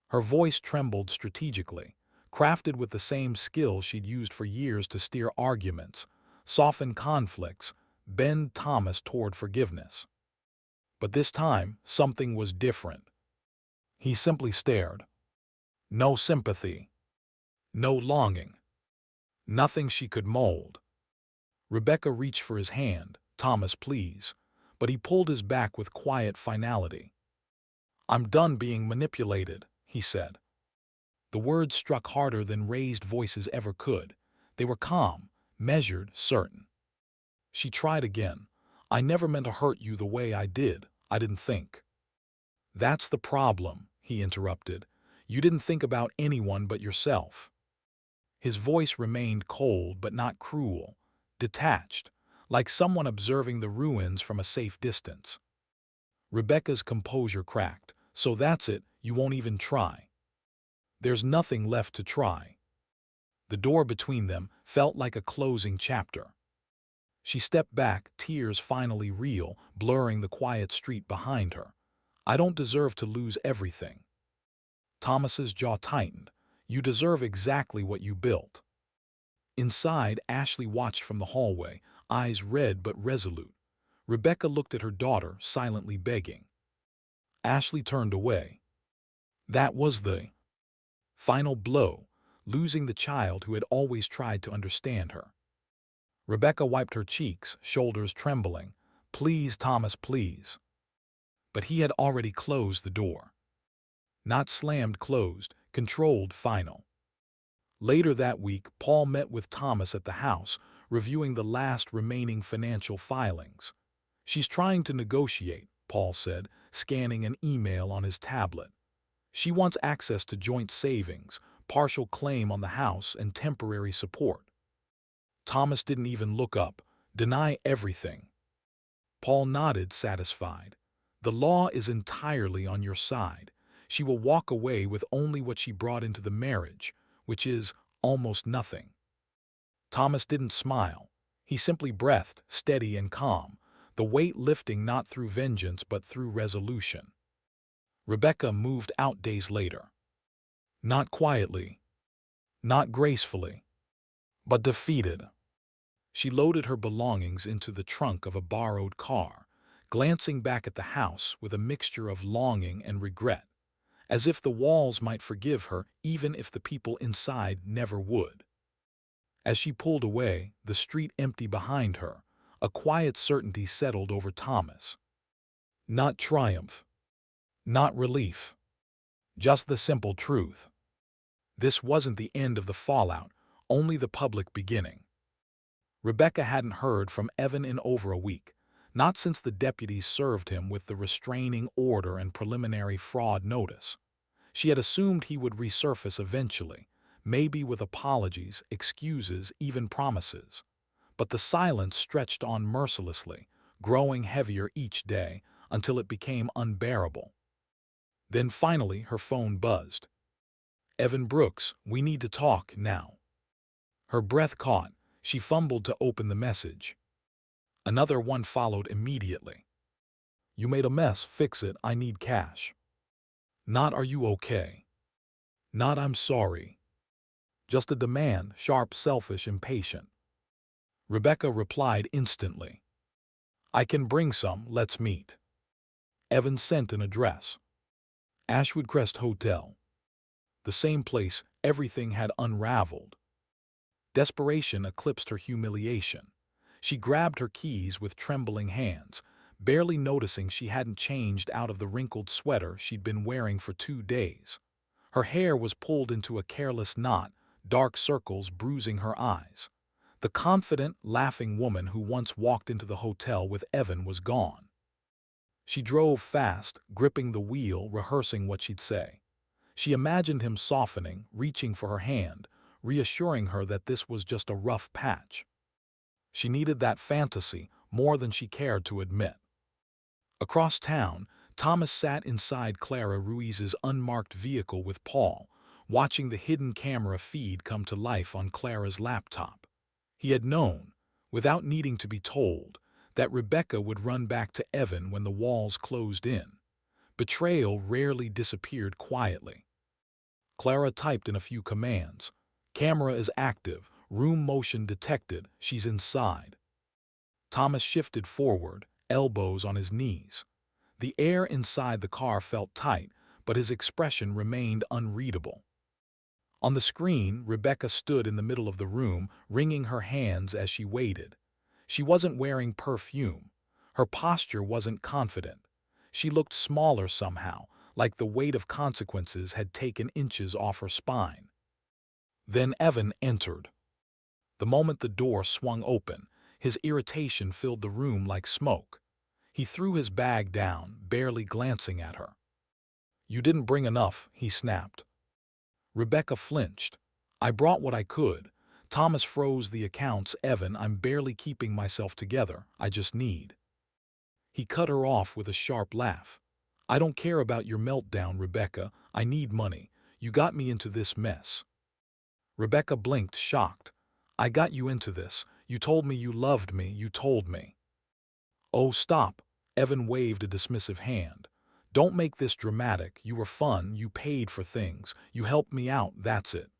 Her voice trembled strategically, crafted with the same skill she'd used for years to steer arguments, soften conflicts, bend Thomas toward forgiveness. But this time, something was different. He simply stared. No sympathy. No longing. Nothing she could mold. Rebecca reached for his hand. "Thomas, please." But he pulled his back with quiet finality. "I'm done being manipulated," he said. The words struck harder than raised voices ever could. They were calm, measured, certain. She tried again. I never meant to hurt you the way I did. I didn't think. That's the problem, he interrupted. You didn't think about anyone but yourself. His voice remained cold but not cruel, detached, like someone observing the ruins from a safe distance. Rebecca's composure cracked. So that's it, you won't even try. There's nothing left to try. The door between them felt like a closing chapter. She stepped back, tears finally real, blurring the quiet street behind her. I don't deserve to lose everything. Thomas's jaw tightened. You deserve exactly what you built. Inside, Ashley watched from the hallway, eyes red but resolute. Rebecca looked at her daughter, silently begging. Ashley turned away. That was the final blow, losing the child who had always tried to understand her. Rebecca wiped her cheeks, shoulders trembling. Please, Thomas, please. But he had already closed the door. Not slammed closed, controlled final. Later that week, Paul met with Thomas at the house, reviewing the last remaining financial filings. She's trying to negotiate, Paul said, scanning an email on his tablet. She wants access to joint savings, partial claim on the house, and temporary support. Thomas didn't even look up. Deny everything. Paul nodded, satisfied. The law is entirely on your side. She will walk away with only what she brought into the marriage, which is almost nothing. Thomas didn't smile. He simply breathed, steady and calm, the weight lifting not through vengeance but through resolution. Rebecca moved out days later. Not quietly, not gracefully, but defeated. She loaded her belongings into the trunk of a borrowed car, glancing back at the house with a mixture of longing and regret, as if the walls might forgive her even if the people inside never would. As she pulled away, the street empty behind her, a quiet certainty settled over Thomas. Not triumph, not relief, just the simple truth. This wasn't the end of the fallout, only the public beginning. Rebecca hadn't heard from Evan in over a week, not since the deputies served him with the restraining order and preliminary fraud notice. She had assumed he would resurface eventually, maybe with apologies, excuses, even promises. But the silence stretched on mercilessly, growing heavier each day until it became unbearable. Then finally her phone buzzed. Evan Brooks, we need to talk now. Her breath caught. She fumbled to open the message. Another one followed immediately. You made a mess, fix it, I need cash. Not are you okay? Not I'm sorry. Just a demand, sharp, selfish, impatient. Rebecca replied instantly. I can bring some, let's meet. Evan sent an address. Ashwood Crest Hotel. The same place everything had unraveled. Desperation eclipsed her humiliation. She grabbed her keys with trembling hands, barely noticing she hadn't changed out of the wrinkled sweater she'd been wearing for 2 days. Her hair was pulled into a careless knot, dark circles bruising her eyes. The confident, laughing woman who once walked into the hotel with Evan was gone. She drove fast, gripping the wheel, rehearsing what she'd say. She imagined him softening, reaching for her hand, reassuring her that this was just a rough patch. She needed that fantasy more than she cared to admit. Across town, Thomas sat inside Clara Ruiz's unmarked vehicle with Paul, watching the hidden camera feed come to life on Clara's laptop. He had known, without needing to be told, that Rebecca would run back to Evan when the walls closed in. Betrayal rarely disappeared quietly. Clara typed in a few commands. Camera is active, room motion detected, she's inside. Thomas shifted forward, elbows on his knees. The air inside the car felt tight, but his expression remained unreadable. On the screen, Rebecca stood in the middle of the room, wringing her hands as she waited. She wasn't wearing perfume. Her posture wasn't confident. She looked smaller somehow, like the weight of consequences had taken inches off her spine. Then Evan entered. The moment the door swung open, His irritation filled the room like smoke. He threw his bag down, barely glancing at her. "You didn't bring enough," he snapped. Rebecca flinched. "I brought what I could." Thomas froze the accounts. "Evan, I'm barely keeping myself together. I just need." He cut her off with a sharp laugh. "I don't care about your meltdown, Rebecca. I need money. You got me into this mess." Rebecca blinked, shocked. "I got you into this. You told me you loved me. You told me." "Oh, stop." Evan waved a dismissive hand. "Don't make this dramatic. You were fun. You paid for things. You helped me out. That's it."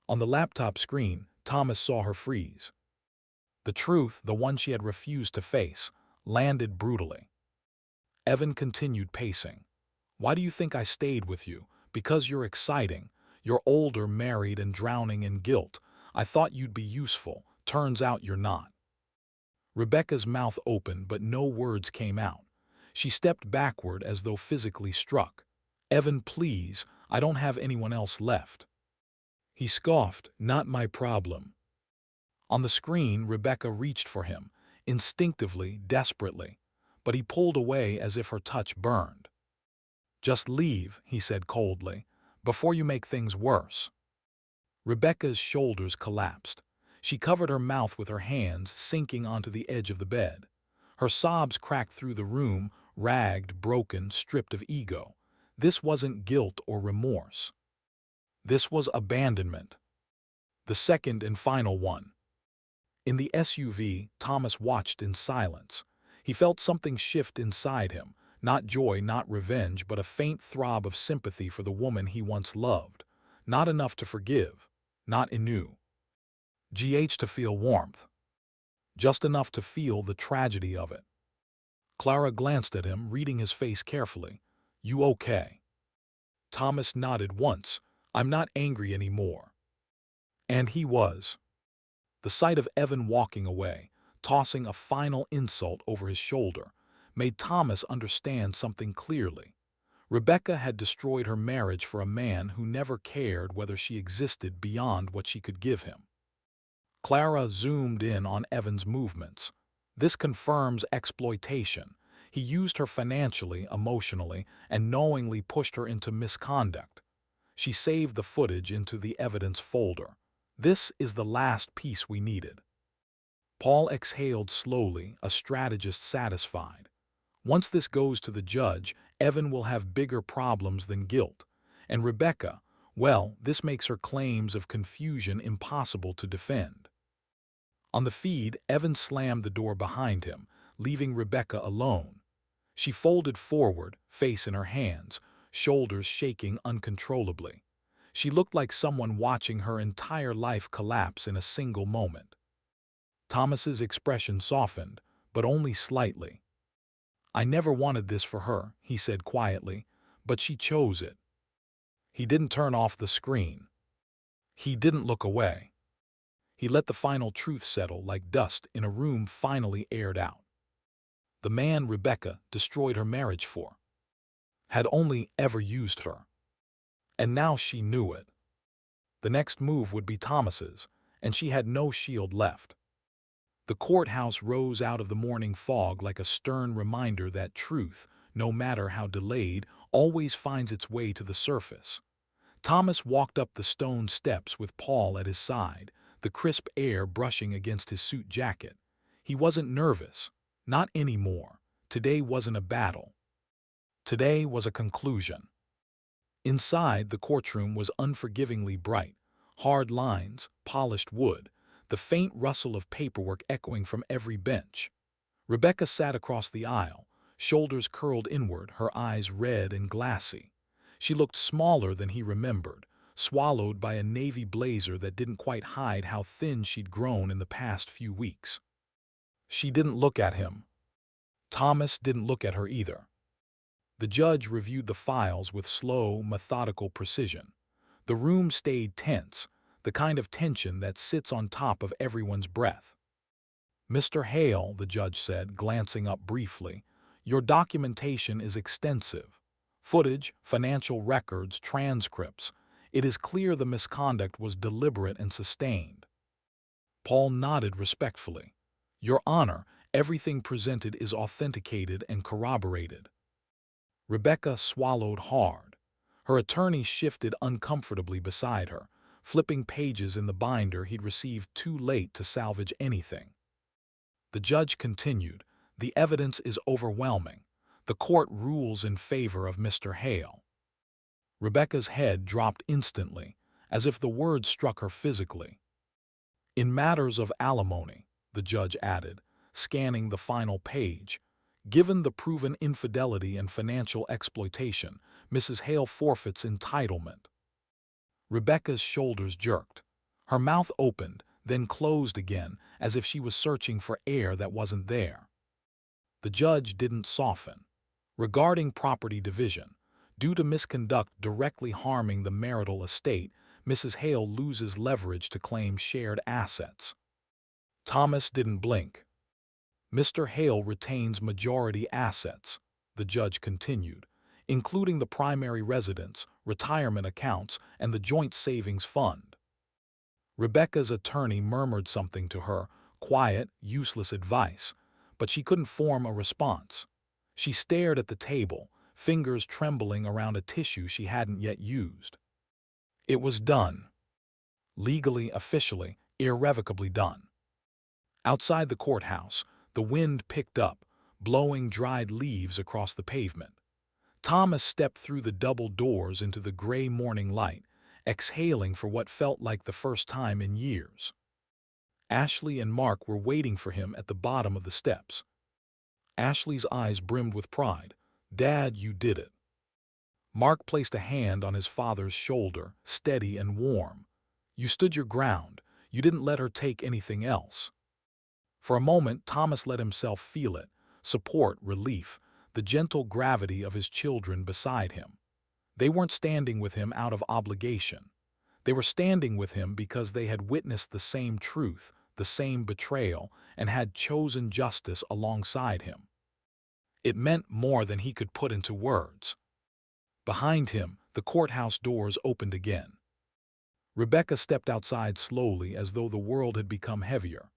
On the laptop screen, Thomas saw her freeze. The truth, the one she had refused to face, landed brutally. Evan continued pacing. "Why do you think I stayed with you? Because you're exciting. You're older, married, and drowning in guilt. I thought you'd be useful. Turns out you're not." Rebecca's mouth opened, but no words came out. She stepped backward as though physically struck. "Evan, please, I don't have anyone else left." He scoffed. "Not my problem." On the screen, Rebecca reached for him, instinctively, desperately, but he pulled away as if her touch burned. "Just leave," he said coldly, "before you make things worse." Rebecca's shoulders collapsed. She covered her mouth with her hands, sinking onto the edge of the bed. Her sobs cracked through the room, ragged, broken, stripped of ego. This wasn't guilt or remorse. This was abandonment. The second and final one. In the SUV, Thomas watched in silence. He felt something shift inside him, not joy, not revenge, but a faint throb of sympathy for the woman he once loved. Not enough to forgive, not enough to feel warmth, just enough to feel the tragedy of it. Clara glanced at him, reading his face carefully. "You okay?" Thomas nodded once. "I'm not angry anymore." And he was. The sight of Evan walking away, tossing a final insult over his shoulder, made Thomas understand something clearly. Rebecca had destroyed her marriage for a man who never cared whether she existed beyond what she could give him. Clara zoomed in on Evan's movements. "This confirms exploitation. He used her financially, emotionally, and knowingly pushed her into misconduct." She saved the footage into the evidence folder. "This is the last piece we needed." Paul exhaled slowly, a strategist satisfied. Once this goes to the judge, Evan will have bigger problems than guilt. And Rebecca, well, this makes her claims of confusion impossible to defend. On the feed, Evan slammed the door behind him, leaving Rebecca alone. She folded forward, face in her hands, shoulders shaking uncontrollably. She looked like someone watching her entire life collapse in a single moment. Thomas's expression softened, but only slightly. "I never wanted this for her," he said quietly, "but she chose it." He didn't turn off the screen. He didn't look away. He let the final truth settle like dust in a room finally aired out. The man Rebecca destroyed her marriage for had only ever used her. And now she knew it. The next move would be Thomas's, and she had no shield left. The courthouse rose out of the morning fog like a stern reminder that truth, no matter how delayed, always finds its way to the surface. Thomas walked up the stone steps with Paul at his side, the crisp air brushing against his suit jacket. He wasn't nervous. Not anymore. Today wasn't a battle. Today was a conclusion. Inside, the courtroom was unforgivingly bright. Hard lines, polished wood, the faint rustle of paperwork echoing from every bench. Rebecca sat across the aisle, shoulders curled inward, her eyes red and glassy. She looked smaller than he remembered, swallowed by a navy blazer that didn't quite hide how thin she'd grown in the past few weeks. She didn't look at him. Thomas didn't look at her either. The judge reviewed the files with slow, methodical precision. The room stayed tense, the kind of tension that sits on top of everyone's breath. "Mr. Hale," the judge said, glancing up briefly, "your documentation is extensive. Footage, financial records, transcripts. It is clear the misconduct was deliberate and sustained." Paul nodded respectfully. Your Honor, everything presented is authenticated and corroborated. Rebecca swallowed hard. Her attorney shifted uncomfortably beside her, flipping pages in the binder he'd received too late to salvage anything. The judge continued, "The evidence is overwhelming. The court rules in favor of Mr. Hale." Rebecca's head dropped instantly, as if the words struck her physically. "In matters of alimony," the judge added, scanning the final page, "given the proven infidelity and financial exploitation, Mrs. Hale forfeits entitlement." Rebecca's shoulders jerked. Her mouth opened, then closed again, as if she was searching for air that wasn't there. The judge didn't soften. Regarding property division, due to misconduct directly harming the marital estate, Mrs. Hale loses leverage to claim shared assets. Thomas didn't blink. "Mr. Hale retains majority assets," the judge continued, "including the primary residence, retirement accounts, and the joint savings fund." Rebecca's attorney murmured something to her, quiet, useless advice, but she couldn't form a response. She stared at the table, fingers trembling around a tissue she hadn't yet used. It was done. Legally, officially, irrevocably done. Outside the courthouse, the wind picked up, blowing dried leaves across the pavement. Thomas stepped through the double doors into the gray morning light, exhaling for what felt like the first time in years. Ashley and Mark were waiting for him at the bottom of the steps. Ashley's eyes brimmed with pride. "Dad, you did it." Mark placed a hand on his father's shoulder, steady and warm. "You stood your ground. You didn't let her take anything else." For a moment, Thomas let himself feel it, support, relief, the gentle gravity of his children beside him. They weren't standing with him out of obligation. They were standing with him because they had witnessed the same truth, the same betrayal, and had chosen justice alongside him. It meant more than he could put into words. Behind him, the courthouse doors opened again. Rebecca stepped outside slowly as though the world had become heavier.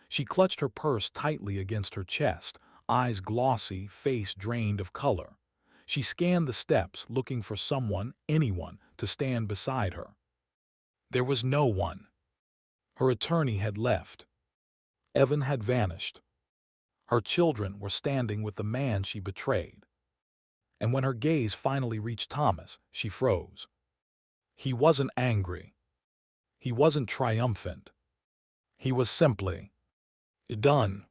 She clutched her purse tightly against her chest, eyes glossy, face drained of color. She scanned the steps, looking for someone, anyone, to stand beside her. There was no one. Her attorney had left. Evan had vanished. Her children were standing with the man she betrayed. And when her gaze finally reached Thomas, she froze. He wasn't angry. He wasn't triumphant. He was simply done.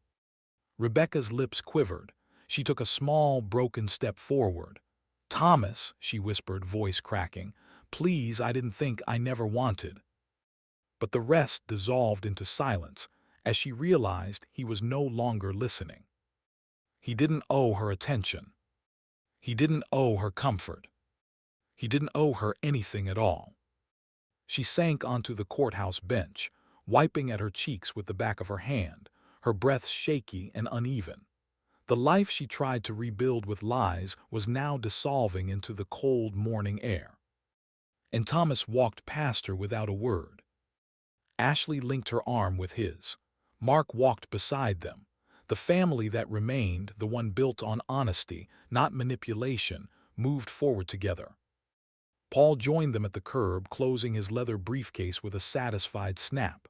Rebecca's lips quivered. She took a small, broken step forward. "Thomas," she whispered, voice cracking, "please, I didn't think, I never wanted." But the rest dissolved into silence as she realized he was no longer listening. He didn't owe her attention. He didn't owe her comfort. He didn't owe her anything at all. She sank onto the courthouse bench, wiping at her cheeks with the back of her hand, her breath shaky and uneven. The life she tried to rebuild with lies was now dissolving into the cold morning air. And Thomas walked past her without a word. Ashley linked her arm with his. Mark walked beside them. The family that remained, the one built on honesty, not manipulation, moved forward together. Paul joined them at the curb, closing his leather briefcase with a satisfied snap.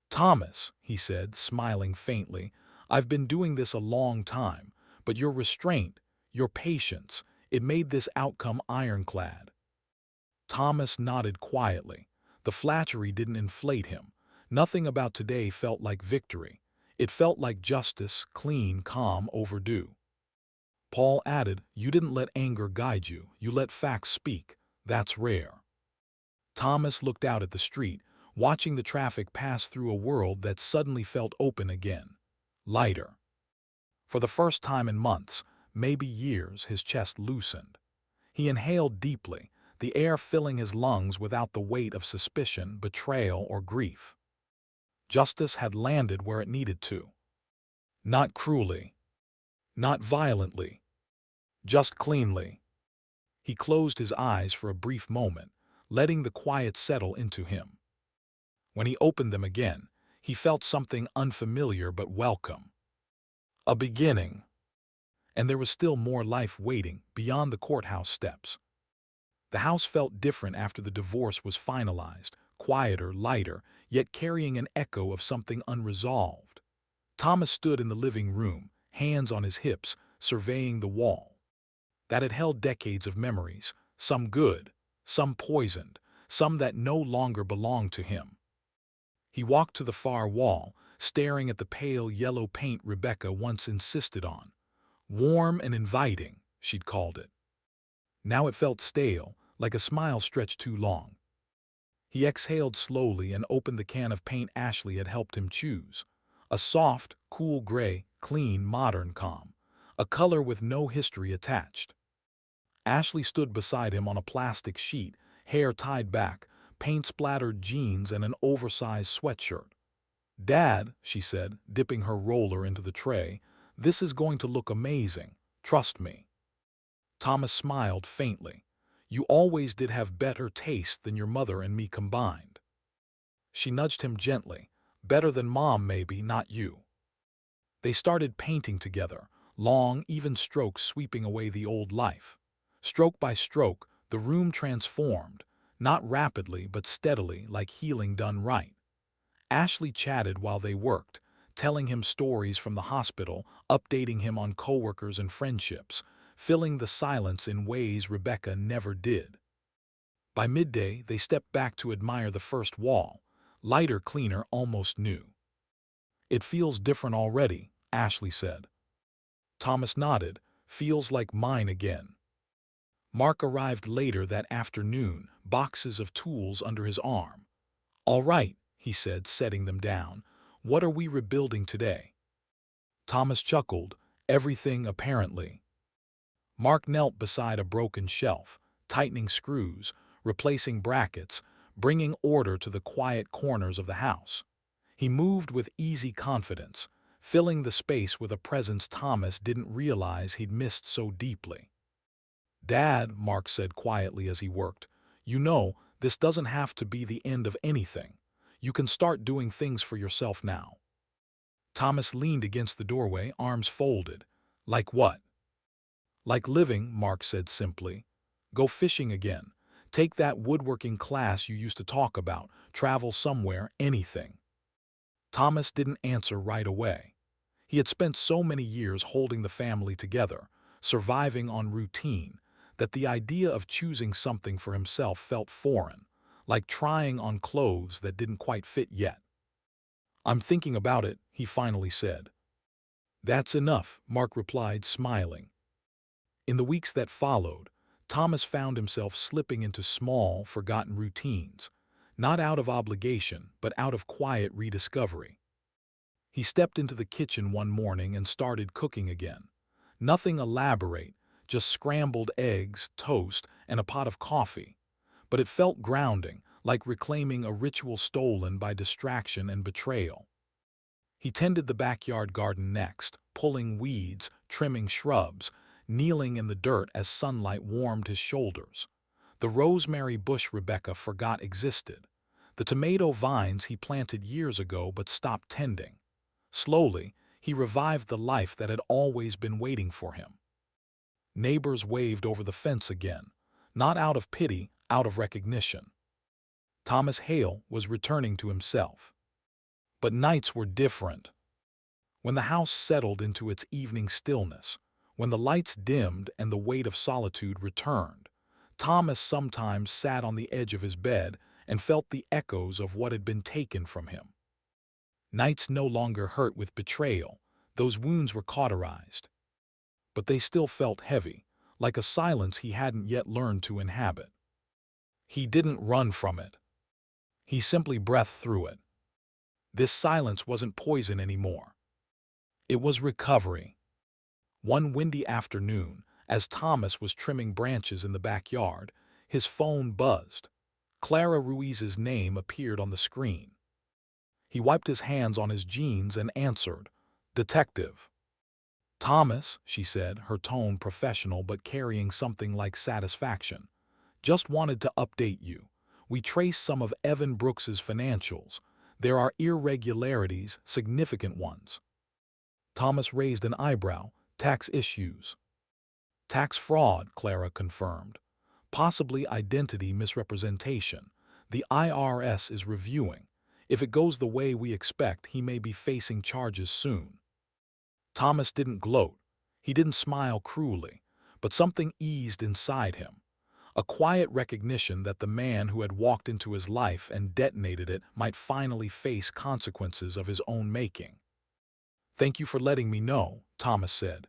"Thomas," he said, smiling faintly, "I've been doing this a long time, but your restraint, your patience, it made this outcome ironclad." Thomas nodded quietly. The flattery didn't inflate him. Nothing about today felt like victory. It felt like justice, clean, calm, overdue. Paul added, "You didn't let anger guide you. You let facts speak. That's rare." Thomas looked out at the street, watching the traffic pass through a world that suddenly felt open again. Lighter. For the first time in months, maybe years, his chest loosened. He inhaled deeply, the air filling his lungs without the weight of suspicion, betrayal, or grief. Justice had landed where it needed to. Not cruelly. Not violently. Just cleanly. He closed his eyes for a brief moment, letting the quiet settle into him. When he opened them again, He felt something unfamiliar but welcome. A beginning. And there was still more life waiting beyond the courthouse steps. The house felt different after the divorce was finalized, quieter, lighter, yet carrying an echo of something unresolved. Thomas stood in the living room, hands on his hips, surveying the wall. That had held decades of memories, some good, some poisoned, some that no longer belonged to him. He walked to the far wall, staring at the pale yellow paint Rebecca once insisted on. Warm and inviting, she'd called it. Now it felt stale, like a smile stretched too long. He exhaled slowly and opened the can of paint Ashley had helped him choose. A soft, cool gray, clean, modern calm. A color with no history attached. Ashley stood beside him on a plastic sheet, hair tied back, paint-splattered jeans and an oversized sweatshirt. "Dad," she said, dipping her roller into the tray, "this is going to look amazing. Trust me." Thomas smiled faintly. "You always did have better taste than your mother and me combined." She nudged him gently. "Better than Mom, maybe, not you." They started painting together, long, even strokes sweeping away the old life. Stroke by stroke, the room transformed, not rapidly but steadily, like healing done right. Ashley chatted while they worked, telling him stories from the hospital, updating him on coworkers and friendships, filling the silence in ways Rebecca never did. By midday, they stepped back to admire the first wall, lighter, cleaner, almost new. "It feels different already," Ashley said. Thomas nodded. "Feels like mine again." Mark arrived later that afternoon, boxes of tools under his arm. "All right," he said, setting them down. "What are we rebuilding today?" Thomas chuckled. "Everything, apparently." Mark knelt beside a broken shelf, tightening screws, replacing brackets, bringing order to the quiet corners of the house. He moved with easy confidence, filling the space with a presence Thomas didn't realize he'd missed so deeply. "Dad," Mark said quietly as he worked, "you know, this doesn't have to be the end of anything. You can start doing things for yourself now." Thomas leaned against the doorway, arms folded. "Like what?" "Like living," Mark said simply. "Go fishing again. Take that woodworking class you used to talk about. Travel somewhere, anything." Thomas didn't answer right away. He had spent so many years holding the family together, surviving on routine, that the idea of choosing something for himself felt foreign, like trying on clothes that didn't quite fit yet. "I'm thinking about it," he finally said. "That's enough," Mark replied, smiling. In the weeks that followed, Thomas found himself slipping into small, forgotten routines, not out of obligation, but out of quiet rediscovery. He stepped into the kitchen one morning and started cooking again. Nothing elaborate, just scrambled eggs, toast, and a pot of coffee. But it felt grounding, like reclaiming a ritual stolen by distraction and betrayal. He tended the backyard garden next, pulling weeds, trimming shrubs, kneeling in the dirt as sunlight warmed his shoulders. The rosemary bush Rebecca forgot existed. The tomato vines he planted years ago but stopped tending. Slowly, he revived the life that had always been waiting for him. Neighbors waved over the fence again, not out of pity, out of recognition. Thomas Hale was returning to himself. But nights were different. When the house settled into its evening stillness, when the lights dimmed and the weight of solitude returned, Thomas sometimes sat on the edge of his bed and felt the echoes of what had been taken from him. Nights no longer hurt with betrayal, those wounds were cauterized. But they still felt heavy, like a silence he hadn't yet learned to inhabit. He didn't run from it. He simply breathed through it. This silence wasn't poison anymore. It was recovery. One windy afternoon, as Thomas was trimming branches in the backyard, his phone buzzed. Clara Ruiz's name appeared on the screen. He wiped his hands on his jeans and answered, "Detective." "Thomas," she said, her tone professional but carrying something like satisfaction. "Just wanted to update you. We traced some of Evan Brooks's financials. There are irregularities, significant ones. Thomas raised an eyebrow. Tax issues. Tax fraud, Clara confirmed. Possibly identity misrepresentation. The IRS is reviewing. If it goes the way we expect, he may be facing charges soon. Thomas didn't gloat. He didn't smile cruelly, but something eased inside him. A quiet recognition that the man who had walked into his life and detonated it might finally face consequences of his own making. "Thank you for letting me know," Thomas said.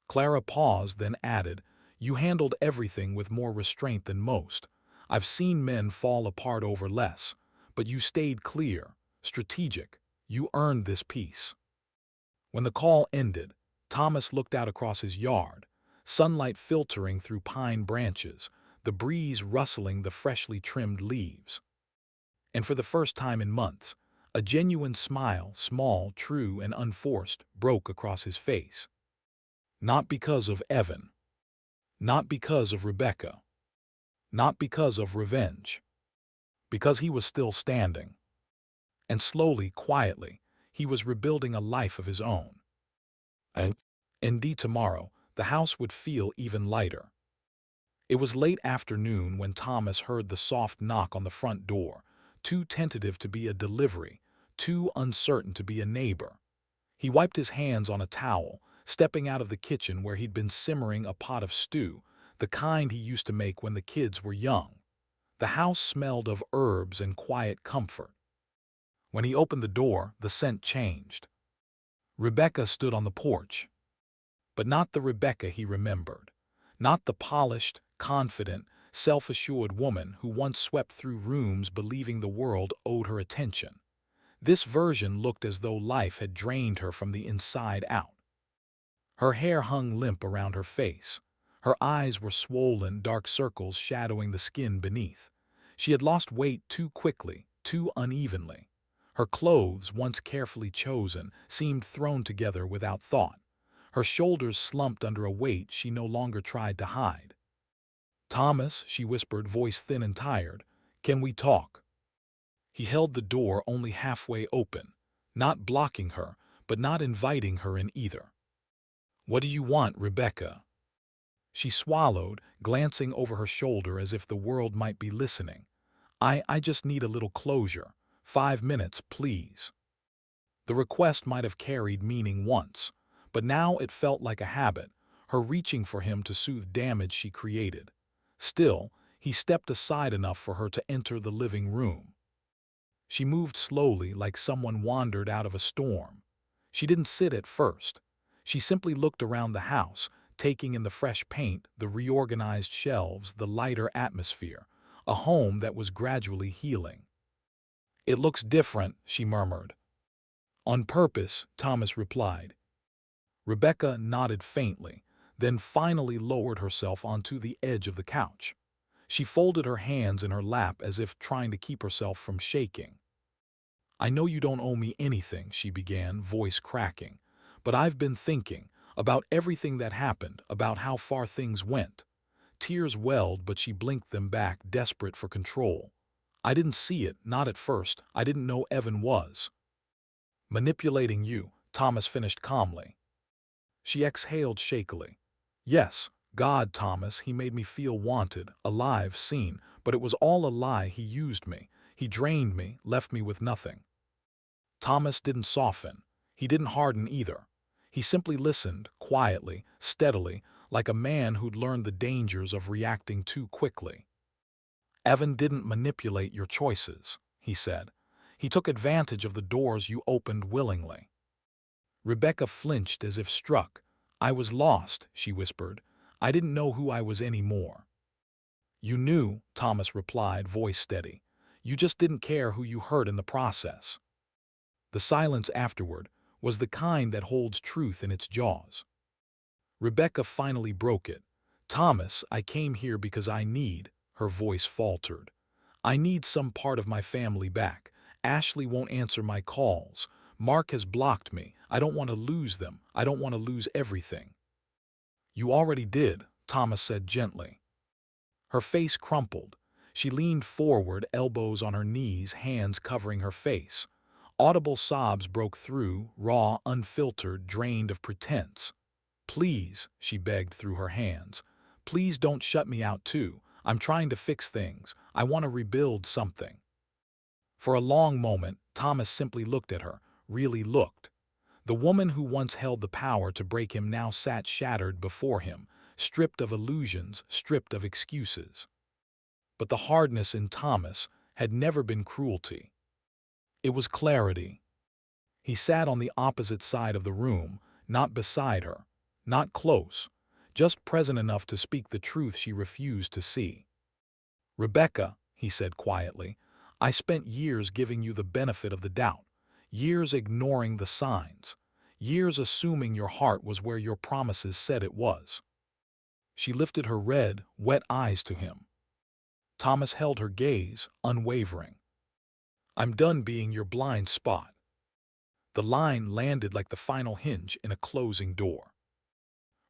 Clara paused, then added, "You handled everything with more restraint than most. I've seen men fall apart over less, but you stayed clear, strategic. You earned this peace." When the call ended, Thomas looked out across his yard, sunlight filtering through pine branches, the breeze rustling the freshly trimmed leaves. And for the first time in months, a genuine smile, small, true, and unforced, broke across his face. Not because of Evan. Not because of Rebecca. Not because of revenge. Because he was still standing. And slowly, quietly, he was rebuilding a life of his own. And indeed tomorrow, the house would feel even lighter. It was late afternoon when Thomas heard the soft knock on the front door, too tentative to be a delivery, too uncertain to be a neighbor. He wiped his hands on a towel, stepping out of the kitchen where he'd been simmering a pot of stew, the kind he used to make when the kids were young. The house smelled of herbs and quiet comfort. When he opened the door, the scent changed. Rebecca stood on the porch. But not the Rebecca he remembered. Not the polished, confident, self-assured woman who once swept through rooms believing the world owed her attention. This version looked as though life had drained her from the inside out. Her hair hung limp around her face. Her eyes were swollen, dark circles shadowing the skin beneath. She had lost weight too quickly, too unevenly. Her clothes, once carefully chosen, seemed thrown together without thought. Her shoulders slumped under a weight she no longer tried to hide. "Thomas," she whispered, voice thin and tired, "can we talk?" He held the door only halfway open, not blocking her, but not inviting her in either. "What do you want, Rebecca?" She swallowed, glancing over her shoulder as if the world might be listening. I just need a little closure. 5 minutes, please." The request might have carried meaning once, but now it felt like a habit, her reaching for him to soothe damage she created. Still, he stepped aside enough for her to enter the living room. She moved slowly, like someone wandered out of a storm. She didn't sit at first. She simply looked around the house, taking in the fresh paint, the reorganized shelves, the lighter atmosphere, a home that was gradually healing. "It looks different," she murmured. "On purpose," Thomas replied. Rebecca nodded faintly, then finally lowered herself onto the edge of the couch. She folded her hands in her lap as if trying to keep herself from shaking. "I know you don't owe me anything," she began, voice cracking, "but I've been thinking about everything that happened, about how far things went." Tears welled, but she blinked them back, desperate for control. "I didn't see it, not at first. I didn't know Evan was manipulating you," Thomas finished calmly. She exhaled shakily. "Yes, God, Thomas, he made me feel wanted, alive, seen, but it was all a lie. He used me. He drained me, left me with nothing." Thomas didn't soften. He didn't harden either. He simply listened, quietly, steadily, like a man who'd learned the dangers of reacting too quickly. "Evan didn't manipulate your choices," he said. "He took advantage of the doors you opened willingly." Rebecca flinched as if struck. "I was lost," she whispered. "I didn't know who I was anymore." "You knew," Thomas replied, voice steady. "You just didn't care who you hurt in the process." The silence afterward was the kind that holds truth in its jaws. Rebecca finally broke it. "Thomas, I came here because I need," her voice faltered. "I need some part of my family back. Ashley won't answer my calls. Mark has blocked me. I don't want to lose them. I don't want to lose everything." "You already did," Thomas said gently. Her face crumpled. She leaned forward, elbows on her knees, hands covering her face. Audible sobs broke through, raw, unfiltered, drained of pretense. "Please," she begged through her hands. "Please don't shut me out too. I'm trying to fix things. I want to rebuild something." For a long moment, Thomas simply looked at her, really looked. The woman who once held the power to break him now sat shattered before him, stripped of illusions, stripped of excuses. But the hardness in Thomas had never been cruelty. It was clarity. He sat on the opposite side of the room, not beside her, not close, just present enough to speak the truth she refused to see. "Rebecca," he said quietly, "I spent years giving you the benefit of the doubt, years ignoring the signs, years assuming your heart was where your promises said it was." She lifted her red, wet eyes to him. Thomas held her gaze, unwavering. "I'm done being your blind spot." The line landed like the final hinge in a closing door.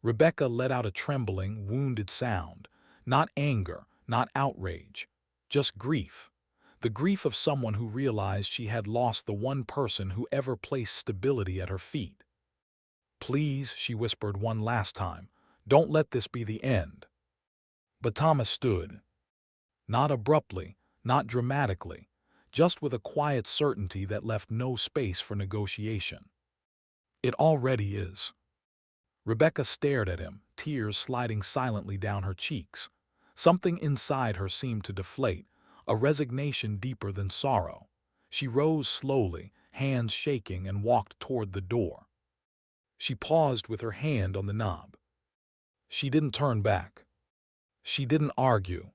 Rebecca let out a trembling, wounded sound, not anger, not outrage, just grief. The grief of someone who realized she had lost the one person who ever placed stability at her feet. "Please," she whispered one last time, "don't let this be the end." But Thomas stood. Not abruptly, not dramatically, just with a quiet certainty that left no space for negotiation. "It already is." Rebecca stared at him, tears sliding silently down her cheeks. Something inside her seemed to deflate, a resignation deeper than sorrow. She rose slowly, hands shaking, and walked toward the door. She paused with her hand on the knob. She didn't turn back. She didn't argue.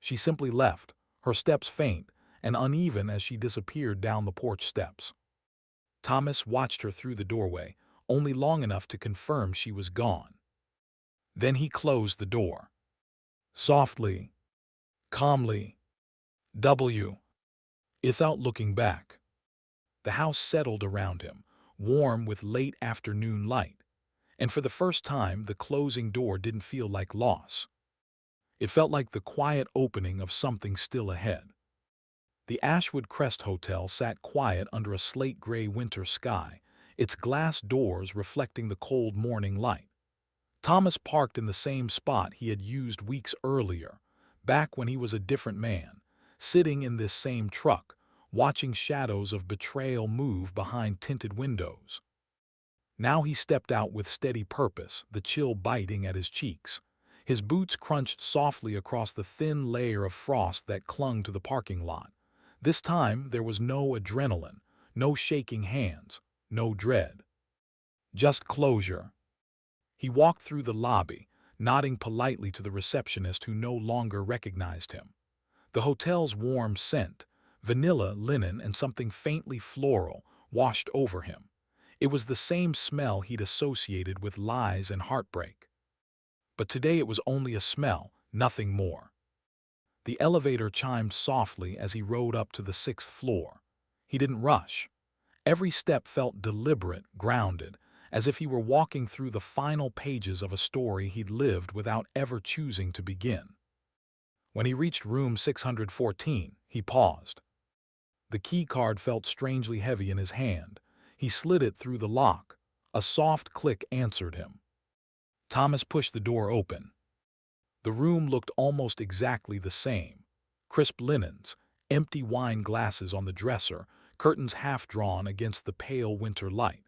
She simply left, her steps faint and uneven as she disappeared down the porch steps. Thomas watched her through the doorway, only long enough to confirm she was gone. Then he closed the door. Softly, calmly, without looking back. The house settled around him, warm with late afternoon light, and for the first time the closing door didn't feel like loss. It felt like the quiet opening of something still ahead. The Ashwood Crest Hotel sat quiet under a slate-gray winter sky, its glass doors reflecting the cold morning light. Thomas parked in the same spot he had used weeks earlier, back when he was a different man, sitting in this same truck, watching shadows of betrayal move behind tinted windows. Now he stepped out with steady purpose, the chill biting at his cheeks. His boots crunched softly across the thin layer of frost that clung to the parking lot. This time there was no adrenaline, no shaking hands, no dread. Just closure. He walked through the lobby, nodding politely to the receptionist who no longer recognized him. The hotel's warm scent, vanilla, linen, and something faintly floral, washed over him. It was the same smell he'd associated with lies and heartbreak. But today it was only a smell, nothing more. The elevator chimed softly as he rode up to the 6th floor. He didn't rush. Every step felt deliberate, grounded, as if he were walking through the final pages of a story he'd lived without ever choosing to begin. When he reached room 614, he paused. The key card felt strangely heavy in his hand. He slid it through the lock. A soft click answered him. Thomas pushed the door open. The room looked almost exactly the same. Crisp linens, empty wine glasses on the dresser, curtains half-drawn against the pale winter light.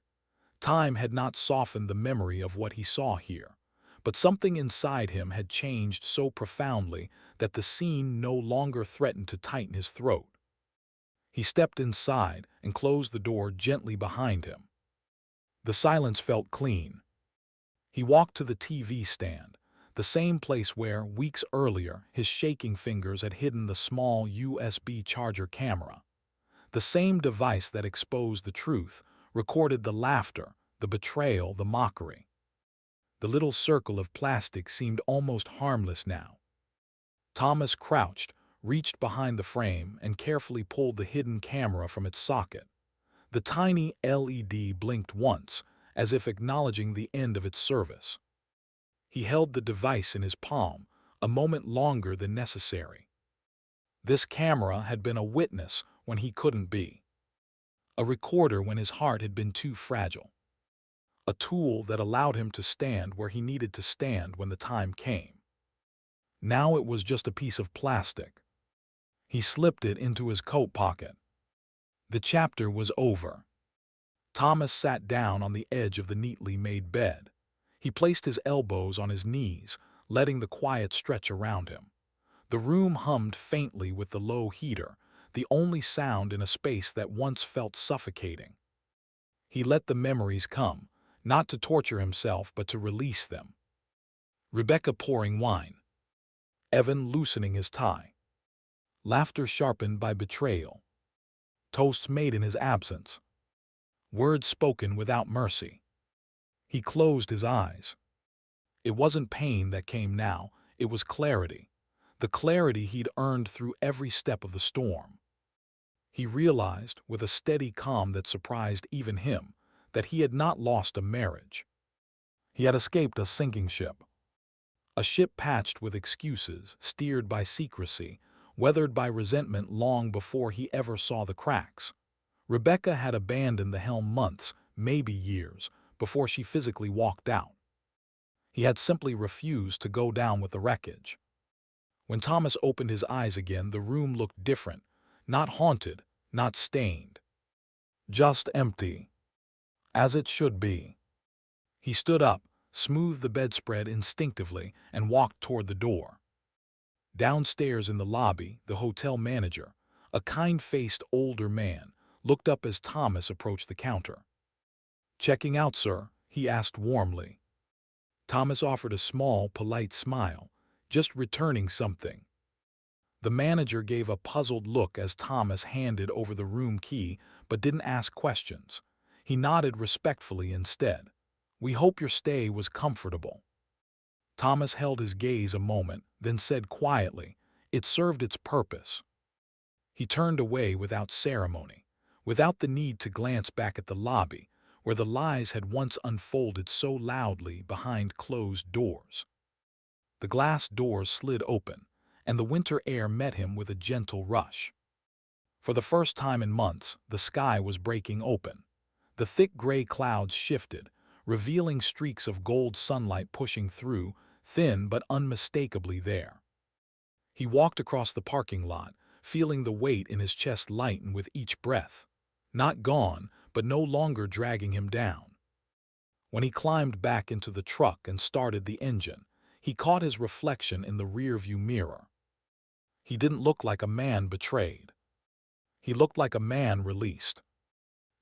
Time had not softened the memory of what he saw here, but something inside him had changed so profoundly that the scene no longer threatened to tighten his throat. He stepped inside and closed the door gently behind him. The silence felt clean. He walked to the TV stand, the same place where, weeks earlier, his shaking fingers had hidden the small USB charger camera. The same device that exposed the truth, recorded the laughter, the betrayal, the mockery. The little circle of plastic seemed almost harmless now. Thomas crouched, reached behind the frame, and carefully pulled the hidden camera from its socket. The tiny LED blinked once, as if acknowledging the end of its service. He held the device in his palm, a moment longer than necessary. This camera had been a witness when he couldn't be, a recorder when his heart had been too fragile, a tool that allowed him to stand where he needed to stand when the time came. Now it was just a piece of plastic. He slipped it into his coat pocket. The chapter was over. Thomas sat down on the edge of the neatly made bed. He placed his elbows on his knees, letting the quiet stretch around him. The room hummed faintly with the low heater, the only sound in a space that once felt suffocating. He let the memories come, not to torture himself but to release them. Rebecca pouring wine. Evan loosening his tie. Laughter sharpened by betrayal. Toasts made in his absence. Words spoken without mercy. He closed his eyes. It wasn't pain that came now, it was clarity. The clarity he'd earned through every step of the storm. He realized, with a steady calm that surprised even him, that he had not lost a marriage. He had escaped a sinking ship. A ship patched with excuses, steered by secrecy, weathered by resentment long before he ever saw the cracks. Rebecca had abandoned the helm months, maybe years, before she physically walked out. He had simply refused to go down with the wreckage. When Thomas opened his eyes again, the room looked different, not haunted, not stained. Just empty. As it should be. He stood up, smoothed the bedspread instinctively, and walked toward the door. Downstairs in the lobby, the hotel manager, a kind-faced older man, looked up as Thomas approached the counter. "Checking out, sir?" he asked warmly. Thomas offered a small, polite smile, just returning something. The manager gave a puzzled look as Thomas handed over the room key, but didn't ask questions. He nodded respectfully instead. "We hope your stay was comfortable." Thomas held his gaze a moment, then said quietly, "It served its purpose." He turned away without ceremony, without the need to glance back at the lobby, where the lies had once unfolded so loudly behind closed doors. The glass doors slid open, and the winter air met him with a gentle rush. For the first time in months, the sky was breaking open. The thick gray clouds shifted, revealing streaks of gold sunlight pushing through, thin but unmistakably there. He walked across the parking lot, feeling the weight in his chest lighten with each breath. Not gone, but no longer dragging him down. When he climbed back into the truck and started the engine, he caught his reflection in the rearview mirror. He didn't look like a man betrayed. He looked like a man released.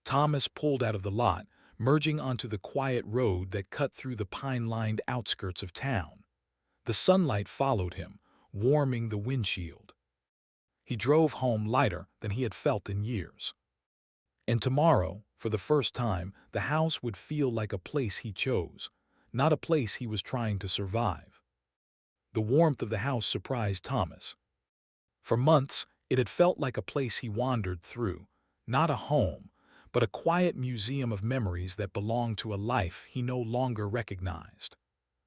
Thomas pulled out of the lot, merging onto the quiet road that cut through the pine-lined outskirts of town. The sunlight followed him, warming the windshield. He drove home lighter than he had felt in years. And tomorrow, for the first time, the house would feel like a place he chose, not a place he was trying to survive. The warmth of the house surprised Thomas. For months, it had felt like a place he wandered through, not a home, but a quiet museum of memories that belonged to a life he no longer recognized.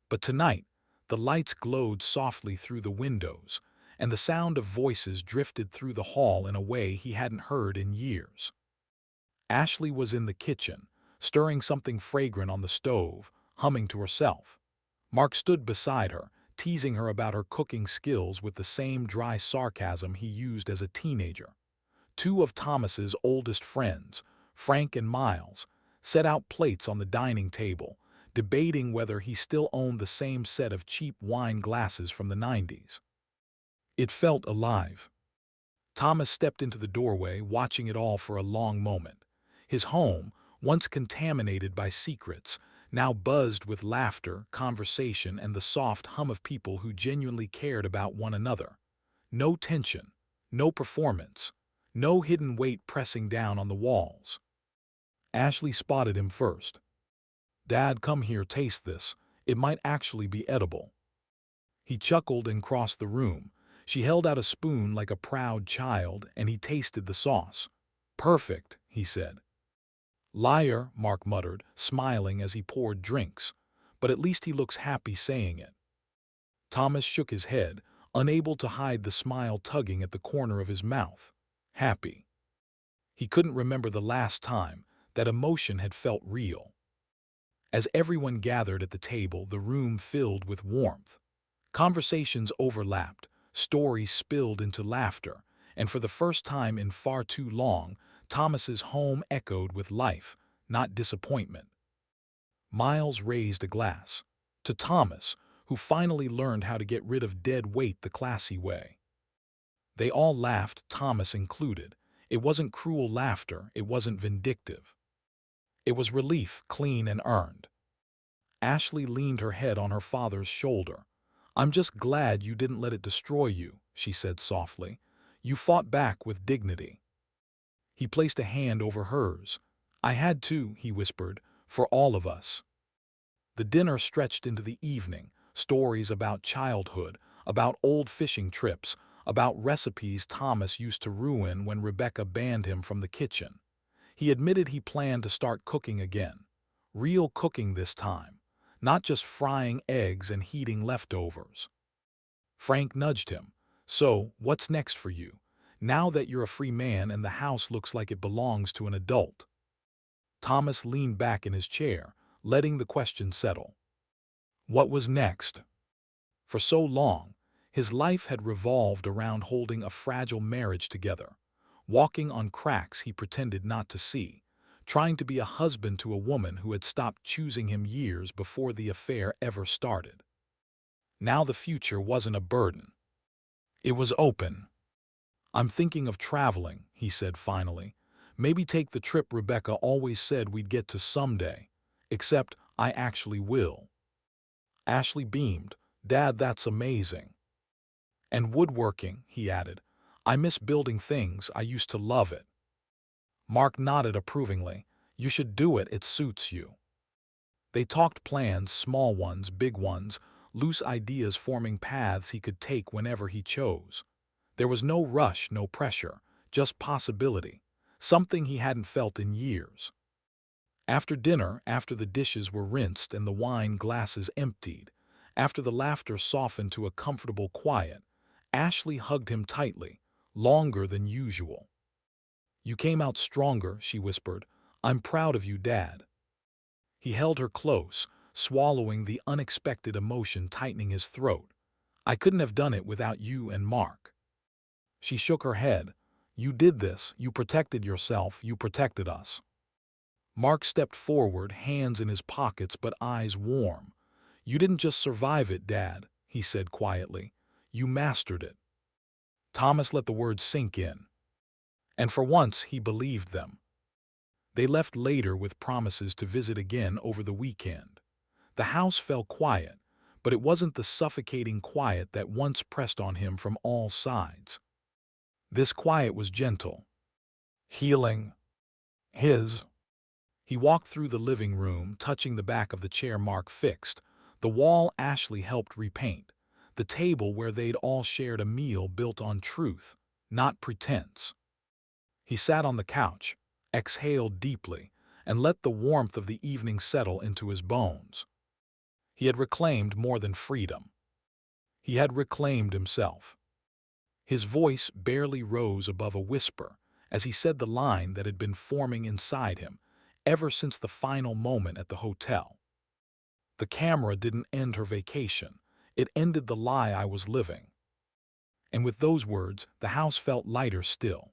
But tonight, the lights glowed softly through the windows, and the sound of voices drifted through the hall in a way he hadn't heard in years. Ashley was in the kitchen, stirring something fragrant on the stove, humming to herself. Mark stood beside her, teasing her about her cooking skills with the same dry sarcasm he used as a teenager. Two of Thomas's oldest friends, Frank and Miles, set out plates on the dining table, debating whether he still owned the same set of cheap wine glasses from the 90s. It felt alive. Thomas stepped into the doorway, watching it all for a long moment. His home, once contaminated by secrets, now buzzed with laughter, conversation, and the soft hum of people who genuinely cared about one another. No tension, no performance, no hidden weight pressing down on the walls. Ashley spotted him first. "Dad, come here, taste this. It might actually be edible." He chuckled and crossed the room. She held out a spoon like a proud child, and he tasted the sauce. "Perfect," he said. "Liar," Mark muttered, smiling as he poured drinks. "But at least he looks happy saying it." Thomas shook his head, unable to hide the smile tugging at the corner of his mouth. Happy. He couldn't remember the last time that emotion had felt real. As everyone gathered at the table, the room filled with warmth. Conversations overlapped, stories spilled into laughter, and for the first time in far too long, Thomas's home echoed with life, not disappointment. Miles raised a glass. To Thomas, who finally learned how to get rid of dead weight the classy way. They all laughed, Thomas included. It wasn't cruel laughter, it wasn't vindictive. It was relief, clean and earned. Ashley leaned her head on her father's shoulder. "I'm just glad you didn't let it destroy you," she said softly. "You fought back with dignity." He placed a hand over hers. "I had to," he whispered, "for all of us." The dinner stretched into the evening, stories about childhood, about old fishing trips, about recipes Thomas used to ruin when Rebecca banned him from the kitchen. He admitted he planned to start cooking again. Real cooking this time, not just frying eggs and heating leftovers. Frank nudged him. "So, what's next for you, now that you're a free man and the house looks like it belongs to an adult?" Thomas leaned back in his chair, letting the question settle. What was next? For so long, his life had revolved around holding a fragile marriage together, walking on cracks he pretended not to see, trying to be a husband to a woman who had stopped choosing him years before the affair ever started. Now the future wasn't a burden. It was open. "I'm thinking of traveling," he said finally. "Maybe take the trip Rebecca always said we'd get to someday. Except I actually will." Ashley beamed. "Dad, that's amazing." "And woodworking," he added. "I miss building things. I used to love it." Mark nodded approvingly. "You should do it. It suits you." They talked plans, small ones, big ones, loose ideas forming paths he could take whenever he chose. There was no rush, no pressure, just possibility, something he hadn't felt in years. After dinner, after the dishes were rinsed and the wine glasses emptied, after the laughter softened to a comfortable quiet, Ashley hugged him tightly, longer than usual. "You came out stronger," she whispered. "I'm proud of you, Dad." He held her close, swallowing the unexpected emotion tightening his throat. "I couldn't have done it without you and Mark." She shook her head. "You did this. You protected yourself. You protected us." Mark stepped forward, hands in his pockets but eyes warm. "You didn't just survive it, Dad," he said quietly. "You mastered it." Thomas let the words sink in. And for once he believed them. They left later with promises to visit again over the weekend. The house fell quiet, but it wasn't the suffocating quiet that once pressed on him from all sides. This quiet was gentle, healing, his. He walked through the living room, touching the back of the chair Mark fixed, the wall Ashley helped repaint, the table where they'd all shared a meal built on truth, not pretense. He sat on the couch, exhaled deeply, and let the warmth of the evening settle into his bones. He had reclaimed more than freedom. He had reclaimed himself. His voice barely rose above a whisper as he said the line that had been forming inside him ever since the final moment at the hotel. "The camera didn't end her vacation. It ended the lie I was living." And with those words, the house felt lighter still.